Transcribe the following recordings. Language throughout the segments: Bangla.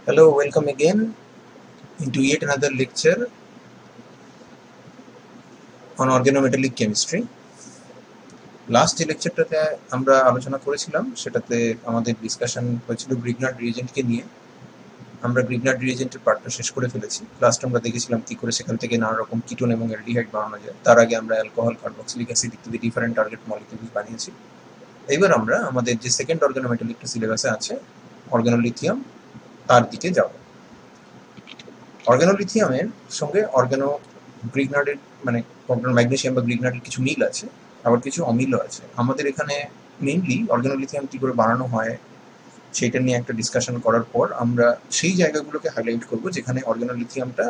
Hello, welcome again into yet another lecture on organometallic chemistry. Last যে লেকচারটাতে আমরা আলোচনা করেছিলাম সেটাতে আমাদের ডিসকাশন হয়েছিল গ্রিগনার্ড রিএজেন্টকে নিয়ে। আমরা গ্রিগনার্ড রিএজেন্টের পার্টটা শেষ করে ফেলেছি। লাস্ট আমরা দেখেছিলাম কি করে সেখান থেকে নানা রকম কিটোন এবং অ্যালডিহাইড বানানো যায়। তার আগে আমরা অ্যালকোহল, কার্বক্সিলিক অ্যাসিড ইত্যাদি ডিফারেন্ট টার্গেট মলিকিউলস বানিয়েছি। এবার আমরা আমাদের যে সেকেন্ড অর্গানোমেটালিকটা সিলেবাসে আছে অর্গানোলিথিয়াম, তার দিকে যাব। অর্গানোলিথিয়ামের সঙ্গে গ্রিগনার্ডের মানে ম্যাগনেসিয়াম বা গ্রিগনার্ডের কিছু মিল আছে, আবার কিছু অমিলও আছে। আমাদের এখানে মেইনলি অর্গানোলিথিয়াম কী করে বানানো হয় সেইটা নিয়ে একটা ডিসকাশন করার পর আমরা সেই জায়গাগুলোকে হাইলাইট করব যেখানে অর্গানোলিথিয়ামটা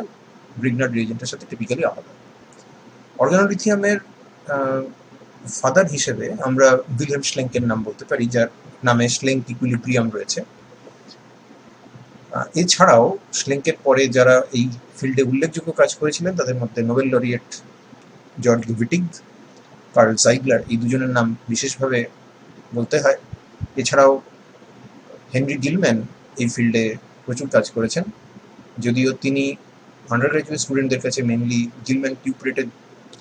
গ্রিগনার্ড রিএজেন্টের সাথে টিপিক্যালি আলাদা। অর্গানোলিথিয়ামের ফাদার হিসেবে আমরা উইলহেম শ্লেঙ্কের নাম বলতে পারি, যার নামে শ্লেঙ্ক ইকুইলিব্রিয়াম রয়েছে। এছাড়াও শ্লেঙ্কের পরে যারা এই ফিল্ডে উল্লেখযোগ্য কাজ করেছিলেন তাদের মধ্যে নোবেল লরিয়েট জর্জ উইটিগ, কার্ল জাইগলার, এই দুজনের নাম বিশেষভাবে বলতে হয়। এছাড়াও হেনরি গিলম্যান এই ফিল্ডে প্রচুর কাজ করেছেন, যদিও তিনি আন্ডার গ্রাজুয়েট স্টুডেন্টদের কাছে মেনলি গিলম্যান কিউপ্রেটের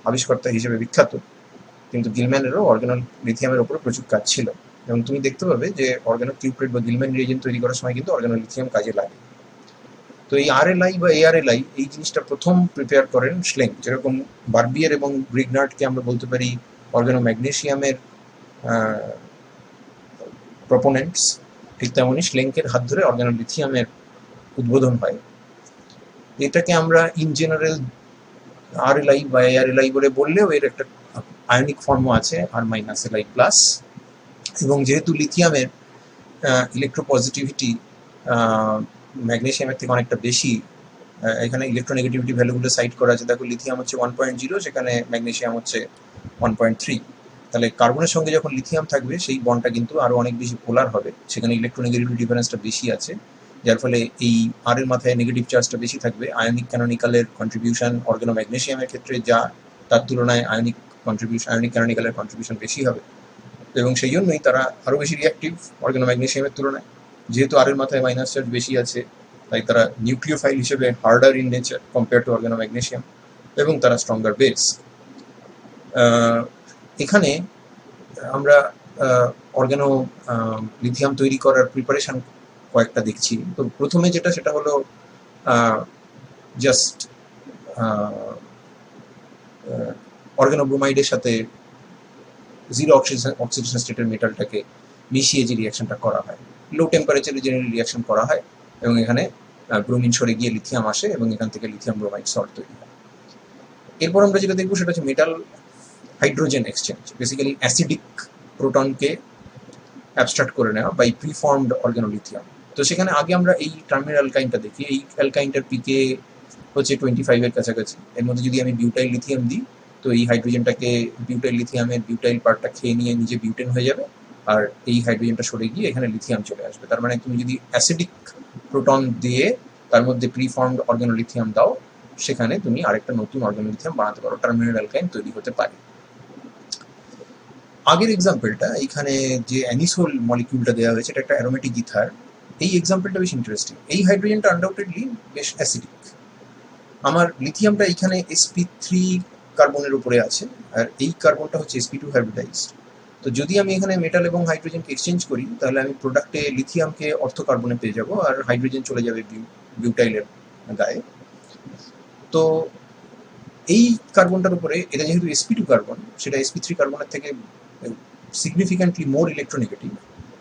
আবিষ্কর্তা হিসেবে বিখ্যাত, কিন্তু গিলম্যানেরও অর্গানোলিথিয়ামের ওপরে প্রচুর কাজ ছিল। এবং তুমি দেখতে পাবে যে অর্গানো কিউপ্রেট বা গিলম্যান রিএজেন্ট তৈরি করার সময় কিন্তু অর্গানোলিথিয়াম কাজে লাগে। তো এই আরএলআই বা এআরএলআই এই জিনিসটা প্রথম প্রিপেয়ার করেন শ্লেঙ্ক। যেরকম বার্বিয়ার এবং গ্রিগনার্ডকে আমরা বলতে পারি অর্গানো ম্যাগনেসিয়ামের প্রপোনেন্টস, ঠিক তেমনই শ্লেঙ্কের হাত ধরে অর্গানোলিথিয়ামের উদ্বোধন হয়। এটাকে আমরা ইন জেনারেল আরএলআই বা এআরএলআই বলে বললেও এর একটা আয়নিক ফর্মও আছে, R-Li+। এবং যেহেতু লিথিয়ামের ইলেকট্রোপজিটিভিটি ম্যাগনেসিয়ামের থেকে অনেকটা বেশি, এখানে ইলেকট্রোনেগেটিভিটি ভ্যালুগুলো সাইড করা আছে। দেখো লিথিয়াম হচ্ছে 1.0, সেখানে ম্যাগনেসিয়াম হচ্ছে 1.3। তাহলে কার্বনের সঙ্গে যখন লিথিয়াম থাকবে সেই বন্ডটা কিন্তু আরও অনেক বেশি পোলার হবে, সেখানে ইলেকট্রোনেগেটিভিটি ডিফারেন্সটা বেশি আছে, যার ফলে এই আর এর মাথায় নেগেটিভ চার্জটা বেশি থাকবে। আয়নিক ক্যানোনিক্যালের কন্ট্রিবিউশন অর্গানো ম্যাগনেসিয়ামের ক্ষেত্রে যা, তার তুলনায় আয়নিক ক্যানোনিক্যালের কন্ট্রিবিউশন বেশি হবে, এবং সেই জন্যই তারা আরও বেশি রিঅ্যাক্টিভ অর্গানো ম্যাগনেসিয়ামের তুলনায়। যেহেতু আর এর মাথায় মাইনাস চার্জ বেশি আছে, তাই তারা নিউক্লিওফাইল হিসেবে harder in nature compare to organo magnesium, এবং তারা স্ট্রঙ্গার বেস। এখানে আমরা অর্গানো লিথিয়াম তৈরি করার প্রিপারেশন কয়েকটা দেখছি। তো প্রথমে যেটা, সেটা হলো জাস্ট অর্গানোব্রোমাইডের সাথে জিরো অক্সিডেশন স্টেটের মেটালটাকে মিশিয়ে যে রিয়াকশনটা করা হয়, লো টেম্পারেচারে জেনারেলি রিয়াকশন করা হয়, এবং এখানে ব্রোমিন সরে গিয়ে লিথিয়াম আসে এবং এখান থেকে লিথিয়াম ব্রোমাইড সল্ট তৈরি হয়। এরপর আমরা যেটা দেখবো সেটা হচ্ছে metal hydrogen exchange, basically acidic প্রোটনকে অ্যাবস্ট্রাক্ট করে নেওয়া বাই প্রিফর্মড অর্গানোলিথিয়াম। তো সেখানে আগে আমরা এই টার্মিনাল অ্যালকাইনটা দেখি। এই অ্যালকাইনটার পিকে হচ্ছে 25-এর কাছাকাছি। এর মধ্যে যদি আমি বিউটাইল লিথিয়াম দিই, তো এই হাইড্রোজেনটাকে বিউটাইল লিথিয়ামের বিউটাইল পার্টটা খেয়ে নিয়ে নিজে বিউটেন হয়ে যাবে, আর এই হাইড্রোজেনটা সরে গিয়ে এখানে লিথিয়াম চলে আসবে। তার মানে তুমি যদি অ্যাসিডিক প্রোটন দিয়ে তার মধ্যে প্রিফর্মড অর্গানোলিথিয়াম দাও, সেখানে তুমি আরেকটা নতুন অর্গানোলিথিয়াম বানাতে পারো, টার্মিনাল অ্যালকাইন তৈরি হতে পারে। আগের এক্সাম্পলটা, এখানে যে অ্যানিসোল মলিকিউলটা দেওয়া হয়েছে, এটা একটা অ্যারোমেটিক ইথার। এই এক্সাম্পলটা বেশ ইন্টারেস্টিং। এই হাইড্রোজেনটা আনডাউটেডলি বেশ অ্যাসিডিক। আমার লিথিয়ামটা এখানে sp3 কার্বনের উপরে আছে, আর এই কার্বনটা হচ্ছে sp2 হাইব্রিডাইজ। তো যদি আমি এখানে মেটাল এবং হাইড্রোজেনকে এক্সচেঞ্জ করি, তাহলে আমি প্রোডাক্টে লিথিয়ামকে অর্থ কার্বনে পেয়ে যাবো, আর হাইড্রোজেন চলে যাবে বিউটাইলের গায়ে। তো এই কার্বনটার উপরে, এটা যেহেতু sp2 কার্বন, সেটা sp3 কার্বনের থেকে সিগনিফিক্যান্টলি মোর ইলেকট্রোনেগেটিভ,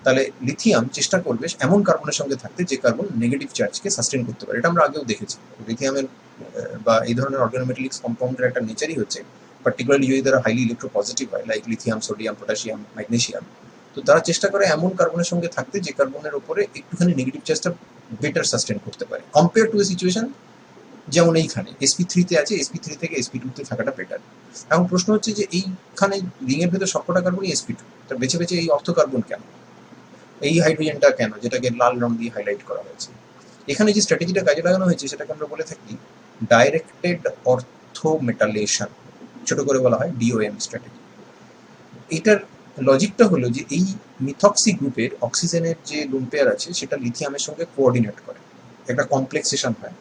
তাহলে লিথিয়াম চেষ্টা করবে এমন কার্বনের সঙ্গে থাকতে যে কার্বন নেগেটিভ চার্জকে সাস্টেন করতে পারে। এটা আমরা আগেও দেখেছি। লিথিয়ামের বা এই ধরনের অর্গানোমেটালিক্স কম্পাউন্ডের একটা নেচারই হচ্ছে, পার্টিকুলারলি যদি তারা হাইলি ইলেকট্রোপজিটিভ হয়, like lithium, sodium, potassium, magnesium, তো তারা চেষ্টা করে এমন কার্বনের সঙ্গে থাকতে যে কার্বনের উপরে একটুখানি নেগেটিভ চার্জটা বেটার সাস্টেন করতে পারে কম্পেয়ার টু এ সিচুয়েশন যেমন এইখানে sp3-তে আছে, sp3 থেকে sp2-তে থাকাটা বেটার। এখন প্রশ্ন হচ্ছে যে এইখানে রিংয়ের ভেতর সবকটা কার্বনই sp2, তা বেছে বেছে এই অর্থ কার্বন কেন, এই হাইড্রোজেনটা কেন, যেটাকে লাল রং দিয়ে হাইলাইট করা হয়েছে? এখানে যে স্ট্র্যাটেজিটা কাজে লাগানো হয়েছে সেটাকে আমরা বলে থাকি ডাইরেক্টেড অর্থোমেটালেশন, ছোট করে বলা হয় DOM স্ট্র্যাটেজি। এটার লজিকটা হলো যে এই মিথক্সি গ্রুপের অক্সিজেনের যে লোন পেয়ার আছে সেটা লিথিয়ামের সঙ্গে কোঅর্ডিনেট করে, একটা কমপ্লেক্সেশন হয়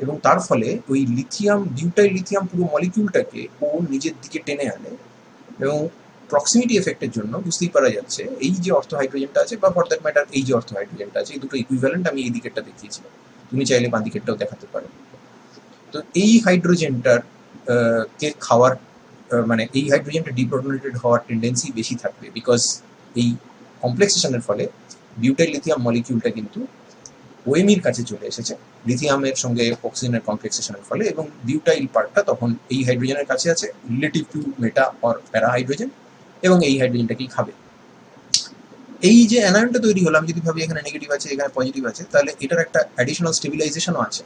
এবং তার ফলে ওই লিথিয়াম বিউটাইল লিথিয়াম পুরো মলিকিউলটাকে ও নিজের দিকে টেনে আনে এবং প্রক্সিমিটি এফেক্টের জন্য বুঝতেই পারা যাচ্ছে এই যে অর্থ হাইড্রোজেনটা আছে বা ফর দ্যাট ম্যাটার এই যে অর্থ হাইড্রোজেনটা আছে এই দুটো ইকুইভ্যালেন্ট আমি এই দিকেরটা দেখিয়েছি, তুমি চাইলে বাঁ দিকেরটাও দেখাতে পারো। তো এই হাইড্রোজেনটার কে খাওয়ার মানে এই হাইড্রোজেনটা ডিপ্রোটনেটেড হওয়ার টেন্ডেন্সি বেশি থাকবে বিকজ এই কমপ্লেক্সেশনের ফলে বিউটাইল লিথিয়াম মলিকিউলটা কিন্তু ওএমির কাছে চলে এসেছে লিথিয়ামের সঙ্গে অক্সিজেনের কমপ্লেক্সেশনের ফলে এবং বিউটাইল পার্টটা তখন এই হাইড্রোজেনের কাছে আছে রিলেটিভ টু মেটা অর প্যারা হাইড্রোজেন এবং এই হাইড্রোজেনটাকেই খাবে। এই যে অ্যানায়নটা তৈরি হলো আমি যদি ভাবি এখানে নেগেটিভ আছে এখানে পজিটিভ আছে তাহলে এটার একটা অ্যাডিশনাল স্টেবিলাইজেশনও আছে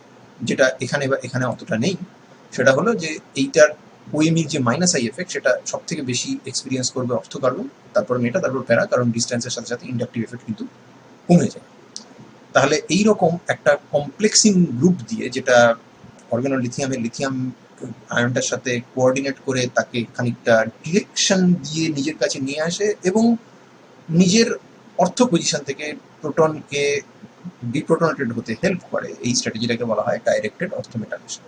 যেটা এখানে বা এখানে অতটা নেই। সেটা হলো যে এইটার ওএমির যে মাইনাস আই এফেক্ট সেটা সব থেকে বেশি এক্সপিরিয়েন্স করবে অর্থ কার্বন, তারপর মেটা, তারপর প্যারা, কারণ ডিস্টেন্সের সাথে সাথে ইন্ডাকটিভ এফেক্ট কিন্তু কমে যায়। তাহলে এইরকম একটা কমপ্লেক্সিং গ্রুপ দিয়ে যেটা অর্গানোলিথিয়ামের লিথিয়াম আয়নটার সাথে কোঅর্ডিনেট করে তাকে খানিকটা ডিরেকশন দিয়ে নিজের কাছে নিয়ে আসে এবং নিজের অর্থ পজিশন থেকে প্রোটনকে ডিপ্রোটনেটেড হতে হেল্প করে, এই স্ট্র্যাটেজিটাকে বলা হয় ডাইরেক্টেড অর্থোমেটালেশন।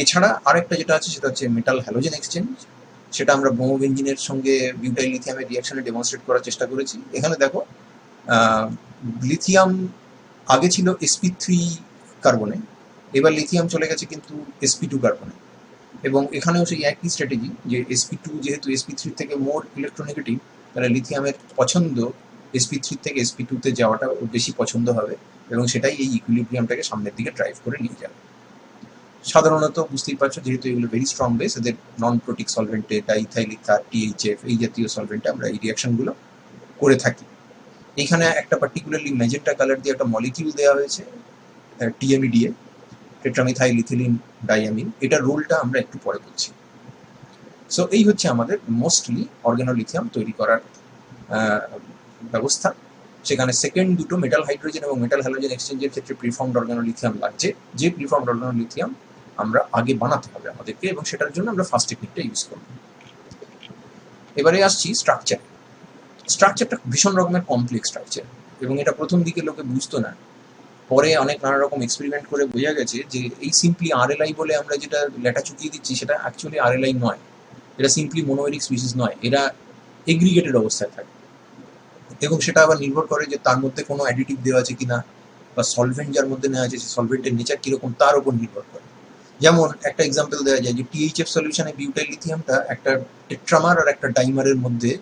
এছাড়া আরেকটা যেটা আছে সেটা হচ্ছে মেটাল হ্যালোজেন এক্সচেঞ্জ, সেটা আমরা ব্রোমো বেঞ্জিনের সঙ্গে বিউটাইল লিথিয়ামের রিয়াকশনে ডেমনস্ট্রেট করার চেষ্টা করেছি। এখানে দেখো লিথিয়াম আগে ছিল sp3 কার্বনে, এবার লিথিয়াম চলে গেছে কিন্তু sp2 কার্বনে এবং এখানেও সেই একই স্ট্র্যাটেজি যে sp2 যেহেতু sp3 থেকে মোর ইলেকট্রোনেগেটিভ তাহলে লিথিয়ামের পছন্দ sp3 থেকে sp2 তে যাওয়াটা বেশি পছন্দ হবে এবং সেটাই এই ইকুইলিব্রিয়ামটাকে সামনের দিকে ড্রাইভ করে নিয়ে যাবে। সাধারণত বুঝতেই পারছো যেহেতু এগুলো ভেরি স্ট্রং বেস, এদের নন প্রোটিক সলভেন্টে ডাইথাইল ইথার টিএইচএফ এই জাতীয় সলভেন্টে আমরা এই রিয়াকশনগুলো করে থাকি। এখানে একটা পার্টিকুলারলি ম্যাজেন্টা কালার দিয়ে একটা মলিকিউল দেওয়া হয়েছে টিএমইডিএ, টেট্রামিথাইল ইথিলিন ডাইয়ামিন, এটার রোলটা আমরা একটু পরে বলছি। সো এই হচ্ছে আমাদের মোস্টলি অর্গানোলিথিয়াম তৈরি করার ব্যবস্থা। সেখানে সেকেন্ড দুটো মেটাল হাইড্রোজেন এবং মেটাল হ্যালোজেন এক্সচেঞ্জের ক্ষেত্রে প্রিফর্মড অর্গানোলিথিয়াম লাগছে, যে প্রিফর্মড অর্গানোলিথিয়াম আমরা আগে বানাতে হবে আমাদেরকে এবং সেটার জন্য আমরা ফার্স্ট টেকনিকটা ইউজ করব। এবারে আসছি স্ট্রাকচার। স্ট্রাকচারটা ভীষণ রকমের কমপ্লেক্স স্ট্রাকচার এবং এটা প্রথম দিকে লোকে বুঝতো না, পরে অনেক নানা রকম এক্সপেরিমেন্ট করে বোঝা গেছে যে এই সিম্পলি আরএলআই বলে আমরা যেটা লেটা চুকিয়ে দিচ্ছি সেটা অ্যাকচুয়ালি আরএলআই নয়, এটা সিম্পলি মোনোমেরিক স্পিসিস নয়, এরা এগ্রিগেটেড অবস্থায় থাকে এবং সেটা আবার নির্ভর করে যে তার মধ্যে কোনো অ্যাডিটিভ দেওয়া আছে কিনা বা সলভেন্ট যার মধ্যে নেওয়া আছে সেই সলভেন্টের নেচার কিরকম তার উপর নির্ভর করে। যেমন একটা এক্সাম্পল দেওয়া যায় যে টিএইচএফ সলিউশনে বিউটাইল লিথিয়ামটা একটা টেট্রামার আর একটা ডাইমারের মধ্যে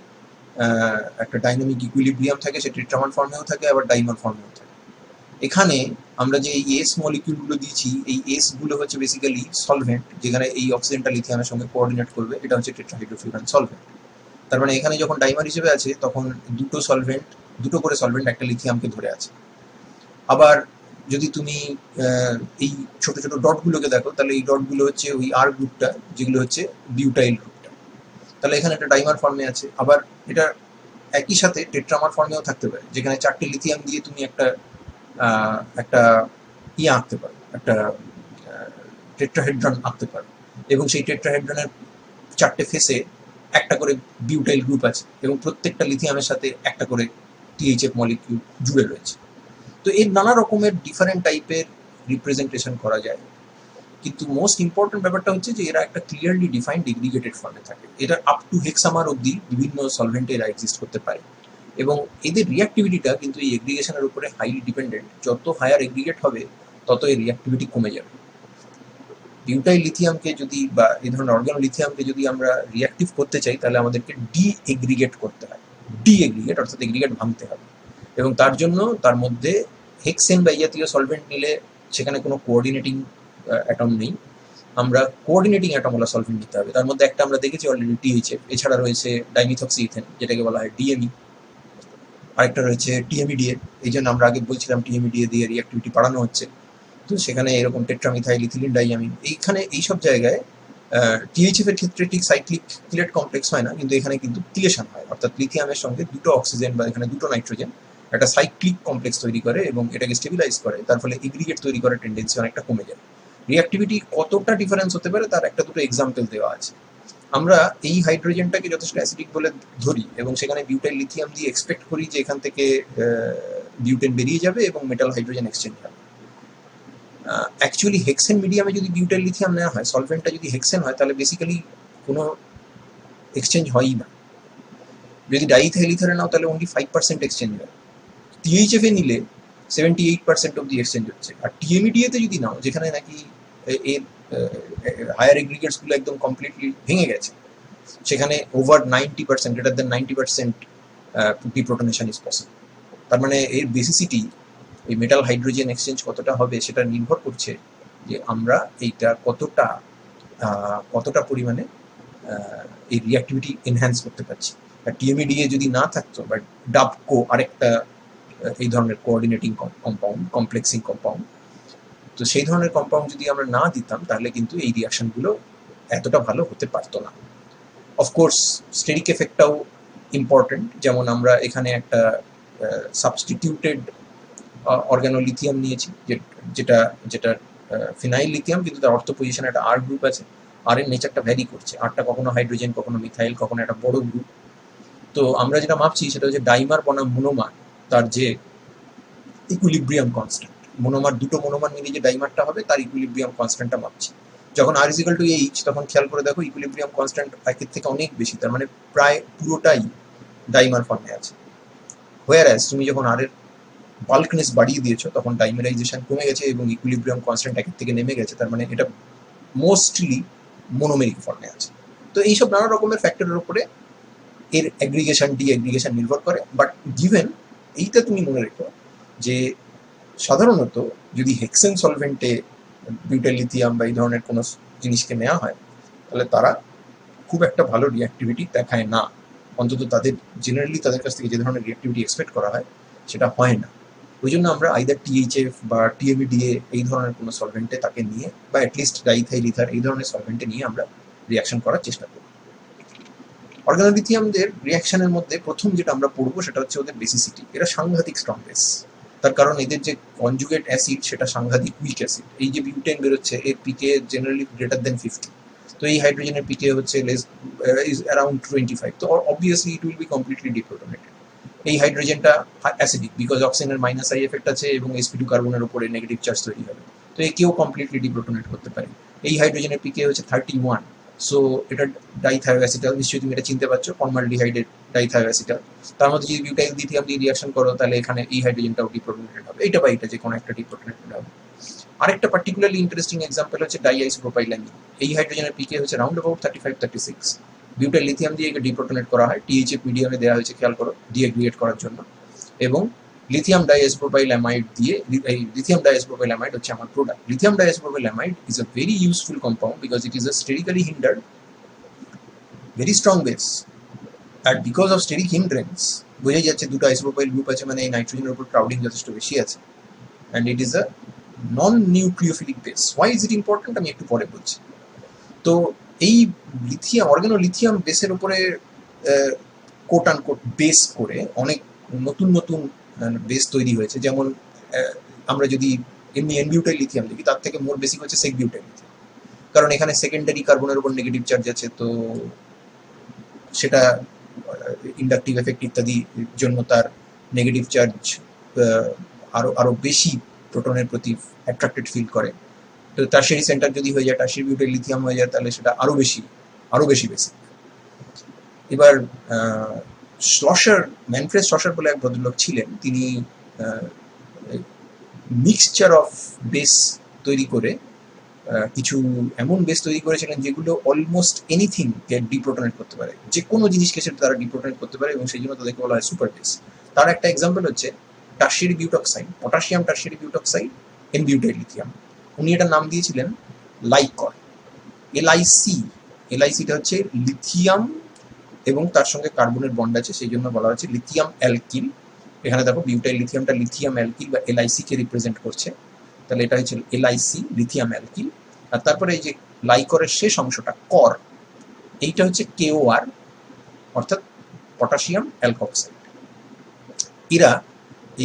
একটা ডাইনামিক ইকুইলিব্রিয়াম থাকে, সে টেট্রামার ফর্মেও থাকে আবার ডাইমার ফর্মেও থাকে। এখানে আমরা যে এই এস মলিকিউলগুলো দিয়েছি এই এস গুলো হচ্ছে বেসিক্যালি সলভেন্ট, যেখানে এই অক্সিজেনটা লিথিয়ামের সঙ্গে কোঅর্ডিনেট করবে, এটা হচ্ছে টেট্রাহাইড্রোফিউরান সলভেন্ট। তার মানে এখানে যখন ডাইমার হিসেবে আছে তখন দুটো করে সলভেন্ট একটা লিথিয়ামকে ধরে আছে। আবার যদি তুমি এই ছোট ছোট ডটগুলোকে দেখো তাহলে এই ডটগুলো হচ্ছে ওই আর গ্রুপটা যেগুলো হচ্ছে বিউটাইল গ্রুপটা, তাহলে এখানে একটা ডাইমার ফর্মে আছে। আবার এটা একই সাথে টেট্রামার ফর্মেও থাকতে পারে যেখানে চারটে লিথিয়াম দিয়ে তুমি একটা আঁকতে পারো, একটা টেট্রাহেড্রন আঁকতে পারো এবং সেই টেট্রাহেড্রনের চারটে ফেসে একটা করে বিউটাইল গ্রুপ আছে এবং প্রত্যেকটা লিথিয়ামের সাথে একটা করে টিএইচএফ মলিকিউল জুড়ে রয়েছে। তো এর নানা রকমের ডিফারেন্ট টাইপের রিপ্রেজেন্টেশন করা যায়, কিন্তু মোস্ট ইম্পর্টেন্ট ব্যাপারটা হচ্ছে যে এরা একটা ক্লিয়ারলি ডিফাইন্ড এগ্রিগেটেড ফর্মে থাকে, এটা আপ টু হেক্সামার অবধি বিভিন্ন সলভেন্টে এরা এক্সিস্ট করতে পারে এবং এদের রিঅ্যাক্টিভিটিটা কিন্তু এই এগ্রিগেশনের উপরে হাইলি ডিপেন্ডেন্ট, যত হায়ার এগ্রিগেট হবে তত এই রিঅ্যাক্টিভিটি কমে যাবে। বিউটাইল লিথিয়ামকে যদি বা এই ধরনের অর্গানোলিথিয়ামকে যদি আমরা রিঅ্যাক্টিভ করতে চাই তাহলে আমাদেরকে ডি এগ্রিগেট করতে হয়, ডি এগ্রিগেট অর্থাৎ এগ্রিগেট ভাঙতে হবে এবং তার জন্য তার মধ্যে হেক্সেন বা এই জাতীয় সলভেন্ট নিলে সেখানে কোনো কোঅর্ডিনেটিং অ্যাটম নেই, আমরা কোঅর্ডিনেটিং অ্যাটমওয়ালা সলভেন্ট নিতে হবে। তার মধ্যে একটা আমরা দেখেছি অলরেডি টিএইচএফ, এছাড়া রয়েছে ডাইমিথক্সি ইথেন যেটাকে বলা হয় ডিএমই, আরেকটা রয়েছে টিএমইডিএ, এই জন্য আমরা আগে বলছিলাম টিএমইডিএ দিয়ে রিঅ্যাক্টিভিটি বাড়ানো হচ্ছে। তো সেখানে এরকম টেট্রামিথাইল ইথিলিন ডাইয়ামিন, এইখানে এইসব জায়গায় টিএইচএফ এর ক্ষেত্রে ঠিক সাইক্লিক কিলেট কমপ্লেক্স হয় না, কিন্তু এখানে কিন্তু ক্লিয়েশন হয়, অর্থাৎ লিথিয়ামের সঙ্গে দুটো অক্সিজেন বা এখানে দুটো নাইট্রোজেন একটা সাইক্লিক কমপ্লেক্স তৈরি করে এবং এটাকে স্টেবিলাইজ করে, তার ফলে এগ্রিগেট তৈরি করার টেন্ডেন্সি অনেকটা কমে যায়। রিঅ্যাক্টিভিটি কতটা ডিফারেন্স হতে পারে তার একটা দুটো এক্সাম্পল দেওয়া আছে। আমরা এই হাইড্রোজেনটাকে যথেষ্ট অ্যাসিডিক বলে ধরি এবং সেখানে বিউটাইল লিথিয়াম দিয়ে এক্সপেক্ট করি যে এখান থেকে বিউটেন বেরিয়ে যাবে এবং মেটাল হাইড্রোজেন এক্সচেঞ্জ হবে, অ্যাকচুয়ালি হেক্সেন মিডিয়ামে যদি বিউটাইল লিথিয়াম নেওয়া হয়, সলভেন্টটা যদি হেক্সেন হয়, তাহলে বেসিক্যালি কোনো এক্সচেঞ্জ হয়ই না। যদি ডাইইথাইল ইথারে নাও তাহলে অনলি 5% এক্সচেঞ্জ হয়। টিএইচএফ এ নিলে 78% অব দি এক্সচেঞ্জ হচ্ছে। আর টিএমইডিএতে যদি নাও, যেখানে নাকি এর হায়ার এগ্রিগেটসগুলো একদম কমপ্লিটলি ভেঙে গেছে, সেখানে over 90%, greater than 90% deprotonation is possible. তার মানে এর বেসিসিটি, এই মেটাল হাইড্রোজেন এক্সচেঞ্জ কতটা হবে সেটা নির্ভর করছে যে আমরা এইটা কতটা পরিমাণে এই রিঅ্যাক্টিভিটি এনহ্যান্স করতে পারছি। আর টিএমইডিএ যদি না থাকতো, বা ডাবকো আরেকটা এই ধরনের কোঅর্ডিনেটিং কম্পাউন্ড, কমপ্লেক্সিং কম্পাউন্ড, তো সেই ধরনের কম্পাউন্ড যদি আমরা না দিতাম, তাহলে কিন্তু এই রিয়াকশনগুলো এতটা ভালো হতে পারতো না। অফকোর্স স্টেরিক এফেক্টটাও ইম্পর্টেন্ট, যেমন আমরা এখানে একটা সাবস্টিটিউটেড অর্গানোলিথিয়াম নিয়েছি, যেটা যেটা ফিনাইল লিথিয়াম, কিন্তু তার অর্থ পজিশনে একটা আর গ্রুপ আছে। আর এর নেচারটা ভ্যারি করছে, আরটা কখনো হাইড্রোজেন, কখনো মিথাইল, কখনো একটা বড় গ্রুপ। তো আমরা যেটা মাপছি সেটা হচ্ছে ডাইমার বনাম মোনোমার, তার যে ইকুইলিব্রিয়াম কনস্ট্যান্ট, দুটো মোনোমার মিলে যে ডাইমারটা হবে তার ইকুইলিব্রিয়াম কনস্ট্যান্টটা মাপছি। যখন আর ইজিক্যাল টু এইচ, তখন খেয়াল করে দেখো ইকুইলিব্রিয়াম কনস্ট্যান্ট একের থেকে অনেক বেশি, তার মানে প্রায় পুরোটাই ডাইমার ফর্মে আছে। হোয়ারঅ্যাজ তুমি যখন আর এর বাল্কনেস বাড়িয়ে দিয়েছো, তখন ডাইমেরাইজেশন কমে গেছে এবং ইকুইলিব্রিয়াম কনস্ট্যান্ট একের থেকে নেমে গেছে, তার মানে এটা মোস্টলি মোনোমেরিক ফর্মে আছে। তো এইসব নানা রকমের ফ্যাক্টরের উপরে এর অ্যাগ্রিগেশন ডি-অ্যাগ্রিগেশন নির্ভর করে। বাট গিভেন এইটা তুমি মনে রেখো যে সাধারণত যদি হেক্সেন সলভেন্টে বিউটাইল লিথিয়াম বা এই ধরনের কোনো জিনিসকে নেওয়া হয়, তাহলে তারা খুব একটা ভালো রিঅ্যাক্টিভিটি দেখায় না। অন্তত জেনারেলি তাদের কাছ থেকে যে ধরনের রিঅ্যাক্টিভিটি এক্সপেক্ট করা হয় সেটা হয় না। ওই জন্য আমরা আইদার টিএইচএফ বা টিএমইডিএ এই ধরনের কোনো সলভেন্টে তাকে নিয়ে, বা অ্যাটলিস্ট ডাইইথাইল ইথার এই ধরনের সলভেন্টে নিয়ে আমরা রিয়াকশন করার চেষ্টা করি। অর্গানোলিথিয়ামদের রিয়াকশনের মধ্যে প্রথম যেটা আমরা পড়বো সেটা হচ্ছে ওদের বেসিসিটি। এরা সাংঘাতিক স্ট্রং বেস, তার কারণ এদের যে কনজুগেট অ্যাসিড সেটা সাংঘাতিক উইক অ্যাসিড। এই যে বিউটেন বেরোচ্ছে, এর পিকে জেনারেলি গ্রেটার দেন 50, তো এই হাইড্রোজেনের পিকে হচ্ছে ইজ অ্যারাউন্ড 25, তো obviously it will be completely deprotonated. এই হাইড্রোজেনটা অ্যাসিডিক, বিকজ অক্সিজেনের মাইনাস আই এফেক্ট আছে এবং sp2 কার্বনের উপরে নেগেটিভ চার্জ তৈরি হবে, তো একেও কমপ্লিটলি ডিপ্রোটনেট করতে পারে। এই হাইড্রোজেনের পিকে হচ্ছে 31, সো এটা ডাইথায়োঅ্যাসিটাল, নিশ্চয়ই তুমি এটা চিনতে পারছো, ফর্মালডিহাইডেড ডাইথায়োঅ্যাসিটাল। তার মধ্যে যদি বিউটাইল লিথিয়াম দিয়ে রিয়াকশন করো, তাহলে এখানে এই হাইড্রোজেনটাও ডিপ্রোটনেটেড হবে, এটা বা এটা যে কোনো একটা ডিপ্রোটনেটেড হবে। আরেকটা পার্টিকুলারলি ইন্টারেস্টিং এক্সাম্পল হচ্ছে ডাইআইসোপ্রোপাইলামিন। এই হাইড্রোজেনের পিকে হচ্ছে রাউন্ড অ্যাবাউট 35-36। বিউটাইল লিথিয়াম দিয়ে একে ডিপ্রোটনেট করা হয়, টিএইচএফ মিডিয়ামে দেওয়া হয়েছে, খেয়াল করো, ডিএগ্রিগেট করার জন্য। এবং লিথিয়াম ডাইআইসোপ্রোপাইলামাইড দিয়ে, এই লিথিয়াম ডাইআইসোপ্রোপাইলামাইড হচ্ছে আমার product. Lithium diisopropylamide is a very useful compound because it is a sterically hindered very strong base. আর বিকজ অফ স্টেরিক হিন্ড্রেন্স, বোঝাই যাচ্ছে দুটো আইসোপ্রোপাইল গ্রুপ আছে, মানে এই নাইট্রোজেনের উপর ক্রাউডিং যথেষ্ট বেশি আছে, and it is a non nucleophilic base. Why is it important আমি একটু পরে বলছি। তো এই অর্গানোলিথিয়াম বেসের উপরে কোট অ্যান্ড কোট বেস করে অনেক নতুন নতুন বেস তৈরি হয়েছে। যেমন আমরা যদি এমনি এনবিউটাইল লিথিয়াম দেখি, তার থেকে মোর বেসিক হচ্ছে সেকবিউটাইল লিথিয়াম, কারণ এখানে সেকেন্ডারি কার্বনের উপর নেগেটিভ চার্জ আছে, তো সেটা ইন্ডাকটিভ এফেক্ট ইত্যাদির জন্য তার নেগেটিভ চার্জ আরো বেশি প্রোটনের প্রতি অ্যাট্রাক্টেড ফিল করে। তো টারশিয়ারি সেন্টার যদি হয়ে যায়, টারশিয়ারি বিউটাইল লিথিয়াম হয়ে যায়, তাহলে সেটা আরো বেশি বেসিক। এবার ম্যানফ্রেড শ্লসার বলে এক ভদ্রলোক ছিলেন, তিনি মিক্সচার অফ বেস তৈরি করে কিছু এমন বেস তৈরি করেছিলেন যেগুলো অলমোস্ট এনিথিংকে ডিপ্রোটনেট করতে পারে, যে কোনো জিনিসকে সেটা তারা ডিপ্রোটনেট করতে পারে, এবং সেই জন্য তাদেরকে বলা হয় সুপার বেস। তার একটা এক্সাম্পল হচ্ছে টারশিয়ারি বিউটক্সাইড, পটাশিয়াম টারশিয়ারি বিউটক্সাইড, এনবিউটাইল লিথিয়াম। উনি এটার নাম দিয়েছিলেন লাইকর, এলআইসিটা হচ্ছে লিথিয়াম এবং তার সঙ্গে কার্বনের বন্ড আছে, সেই জন্য বলা হচ্ছে লিথিয়াম অ্যালকিল। এখানে দেখো বিউটাইল লিথিয়ামটা লিথিয়াম অ্যালকিল বা এলআইসি কে রিপ্রেজেন্ট করছে, তাহলে এটা হচ্ছে এলআইসি, লিথিয়াম অ্যালকিল। আর তারপরে এই যে লাইকরের শেষ অংশটা কর, এইটা হচ্ছে কেওআর, অর্থাৎ পটাশিয়াম অ্যালকক্সাইড। এরা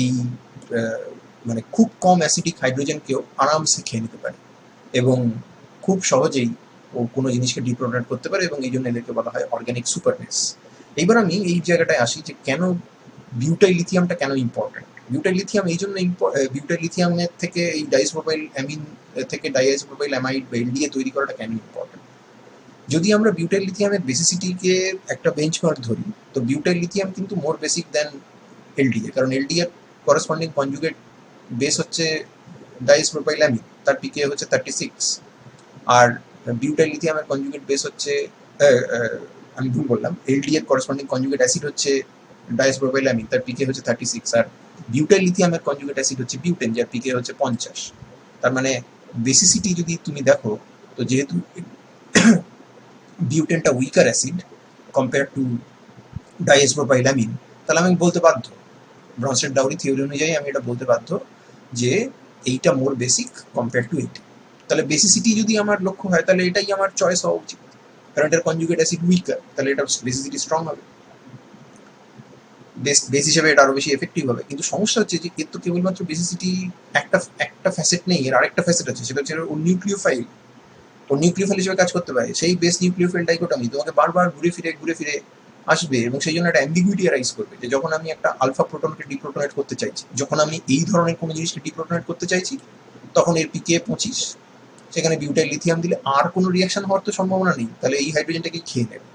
এই মানে খুব কম অ্যাসিডিক হাইড্রোজেনকেও আরামসে খেয়ে নিতে পারে এবং খুব সহজেই ও কোনো জিনিসকে ডিপ্রোটনেট করতে পারে, এবং এই জন্য এদেরকে বলা হয় অর্গানিক সুপারবেস। এইবার আমি এই জায়গাটায় আসি যে কেন বিউটাইল লিথিয়ামটা কেন ইম্পর্টেন্ট। বিউটাইল লিথিয়াম এই জন্য বিউটাইল লিথিয়ামের থেকে এই ডাইসপ্রোপাইল অ্যামিন থেকে ডাইসপ্রোপাইল অ্যামাইড বা এলডিএ তৈরি করাটা কেন ইম্পর্টেন্ট? যদি আমরা বিউটাইল লিথিয়ামের বেসিসিটিকে একটা বেঞ্চমার্ক ধরি, তো বিউটাইল লিথিয়াম কিন্তু মোর বেসিক দেন এলডিএ, কারণ এলডিএ করসপন্ডিং কনজুগেট বেস হচ্ছে ডাইসপ্রোপাইল অ্যামিন, তার পিকে হচ্ছে 36, আর বিউটাইল লিথিয়ামের কনজুগেট বেস হচ্ছে আমি ভুল বললাম, এলডিএর করসপন্ডিং কনজুগেট অ্যাসিড হচ্ছে ডাইসপ্রোপাইল অ্যামিন, তার পিকে হচ্ছে 36, আর বিউটাইল লিথিয়ামের কনজুগেট অ্যাসিড হচ্ছে বিউটেন, যার পিকে হচ্ছে 50। তার মানে বেসিসিটি যদি তুমি দেখো, তো যেহেতু বিউটেনটা weaker acid compare to diisopropyl amine, তাহলে আমি বলতে বাধ্য, ব্রনস্টেড ডাউরি থিওরি অনুযায়ী আমি এটা বলতে বাধ্য যে এইটা মোর বেসিক কম্পেয়ার টু এইটা। তাহলে বেসিসিটি যদি আমার লক্ষ্য হয়, তাহলে এটাই আমার চয়েস হওয়া উচিত, কারণ এটার কনজুগেট অ্যাসিড উইকার, তাহলে এটা বেসিসিটি স্ট্রং হবে, বেস হিসেবে এটা আরো বেশি এফেক্টিভ হবে। কিন্তু সমস্যা হচ্ছে যে এর তো কেবলমাত্র বেসিসিটি একটা একটা ফ্যাসেট নেই, এর আরেকটা ফ্যাসেট আছে, সেটা হচ্ছে ওর নিউক্লিওফাইল। ও নিউক্লিওফাইল হিসেবে কাজ করতে পারে, সেই বেস নিউক্লিওফাইল ডাইকোটমি তোমাকে বারবার ঘুরে ফিরে আসবে, এবং সেই জন্য একটা অ্যাম্বিগুইটি রাইজ করবে যে যখন আমি একটা আলফা প্রোটনকে ডিপ্রোটনেট করতে চাইছি, যখন আমি এই ধরনের কোনো জিনিসকে ডিপ্রোটনেট করতে চাইছি, তখন এর পিকে 25, সেখানে বিউটাইল লিথিয়াম দিলে আর কোনো রিয়াকশন হওয়ার তো সম্ভাবনা নেই, তাহলে এই হাইড্রোজেনটাকে খেয়ে নেবে।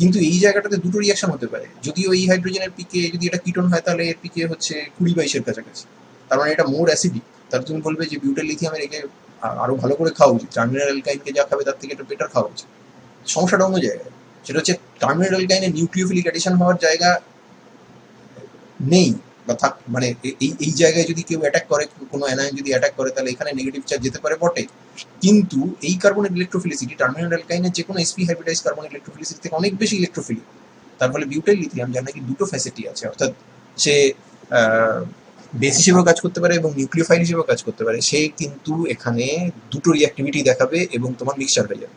কিন্তু এই জায়গাটাতে দুটো রিয়াকশন হতে পারে, যদিও এই হাইড্রোজেনের পিকে যদি এটা কিটোন হয়, তাহলে এর পিকে হচ্ছে 20-22-এর কাছাকাছি, তার মানে এটা মোর অ্যাসিডিক। তাহলে তুমি বলবে যে বিউটাইল লিথিয়ামের একে আরো ভালো করে খাওয়া উচিত, টার্মিনাল অ্যালকাইনকে যা খাবে তার থেকে এটা বেটার খাওয়া উচিত। সমস্যাটা অন্য জায়গায়, সেটা হচ্ছে টার্মিনাল অ্যালকাইনে নিউক্লিওফিলিক অ্যাডিশন হওয়ার জায়গা নেই, বা থাক, মানে এই জায়গায় যদি কেউ অ্যাটাক করে, কোনো অ্যানায়ন যদি অ্যাটাক করে, তাহলে এখানে নেগেটিভ চার্জ যেতে পারে বটে, কিন্তু এই কার্বনের ইলেকট্রোফিলিসিটি টার্মিনাল অ্যালকাইনের যে কোনো এসপি হাইব্রিডাইজ কার্বন ইলেকট্রোফিলিসিটি থেকে অনেক বেশি ইলেকট্রোফিলিক। তার ফলে বিউটাইল লিথিয়াম, যার নাকি দুটো ফ্যাসিটি আছে, অর্থাৎ সে বেস হিসেবেও কাজ করতে পারে এবং নিউক্লিওফাইল হিসেবেও কাজ করতে পারে, সে কিন্তু এখানে দুটো রিঅ্যাক্টিভিটি দেখাবে এবং তোমার মিক্সচার হয়ে যাবে।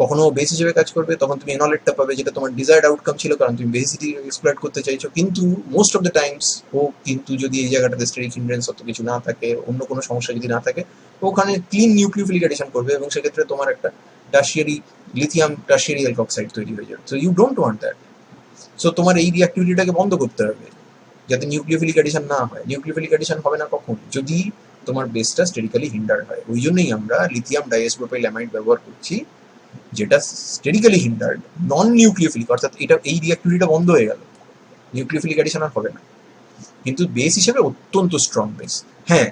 কখনো বেস হিসেবে কাজ করবে, তখন তুমি এনলেটটা পাবে, যেটা তোমার ডিজায়ার্ড আউটকাম ছিল, কারণ তুমি বেসিটি এক্সপ্লয়েট করতে চাইছো, কিন্তু মোস্ট অফ দ্য টাইমস ও কিন্তু যদি এই জায়গাটাতে স্টেরিক হিন্ড্রেন্স অত কিছু না থাকে, অন্য কোনো সমস্যা যদি না থাকে, ওখানে ক্লিন নিউক্লিওফিলিক অ্যাডিশন করবে, এবং সেক্ষেত্রে তোমার একটা টার্সিয়ারি লিথিয়াম টার্সিয়ারি অ্যালকক্সাইড তৈরি হয়ে যাবে। So you don't want that. So তোমার এই রিঅ্যাক্টিভিটিটাকে বন্ধ করতে হবে, যাতে নিউক্লিওফিলিক অ্যাডিশন না হয়। নিউক্লিওফিলিক অ্যাডিশন হবে না কখন? যদি তোমার বেসটা স্টেরিক্যালি হিন্ডার্ড হয়। ওই জন্যই আমরা লিথিয়াম ডাইএসপ্রোপাইল অ্যামাইড ব্যবহার করছি, যেটা স্টেরিক্যালি হিন্ডার্ড, নন নিউক্লিওফিলিক, অর্থাৎ এটা এই রিঅ্যাক্টিভিটিটা বন্ধ হয়ে গেল, নিউক্লিওফিলিক অ্যাডিশন আর হবে না, কিন্তু বেস হিসেবে অত্যন্ত স্ট্রং বেস। হ্যাঁ,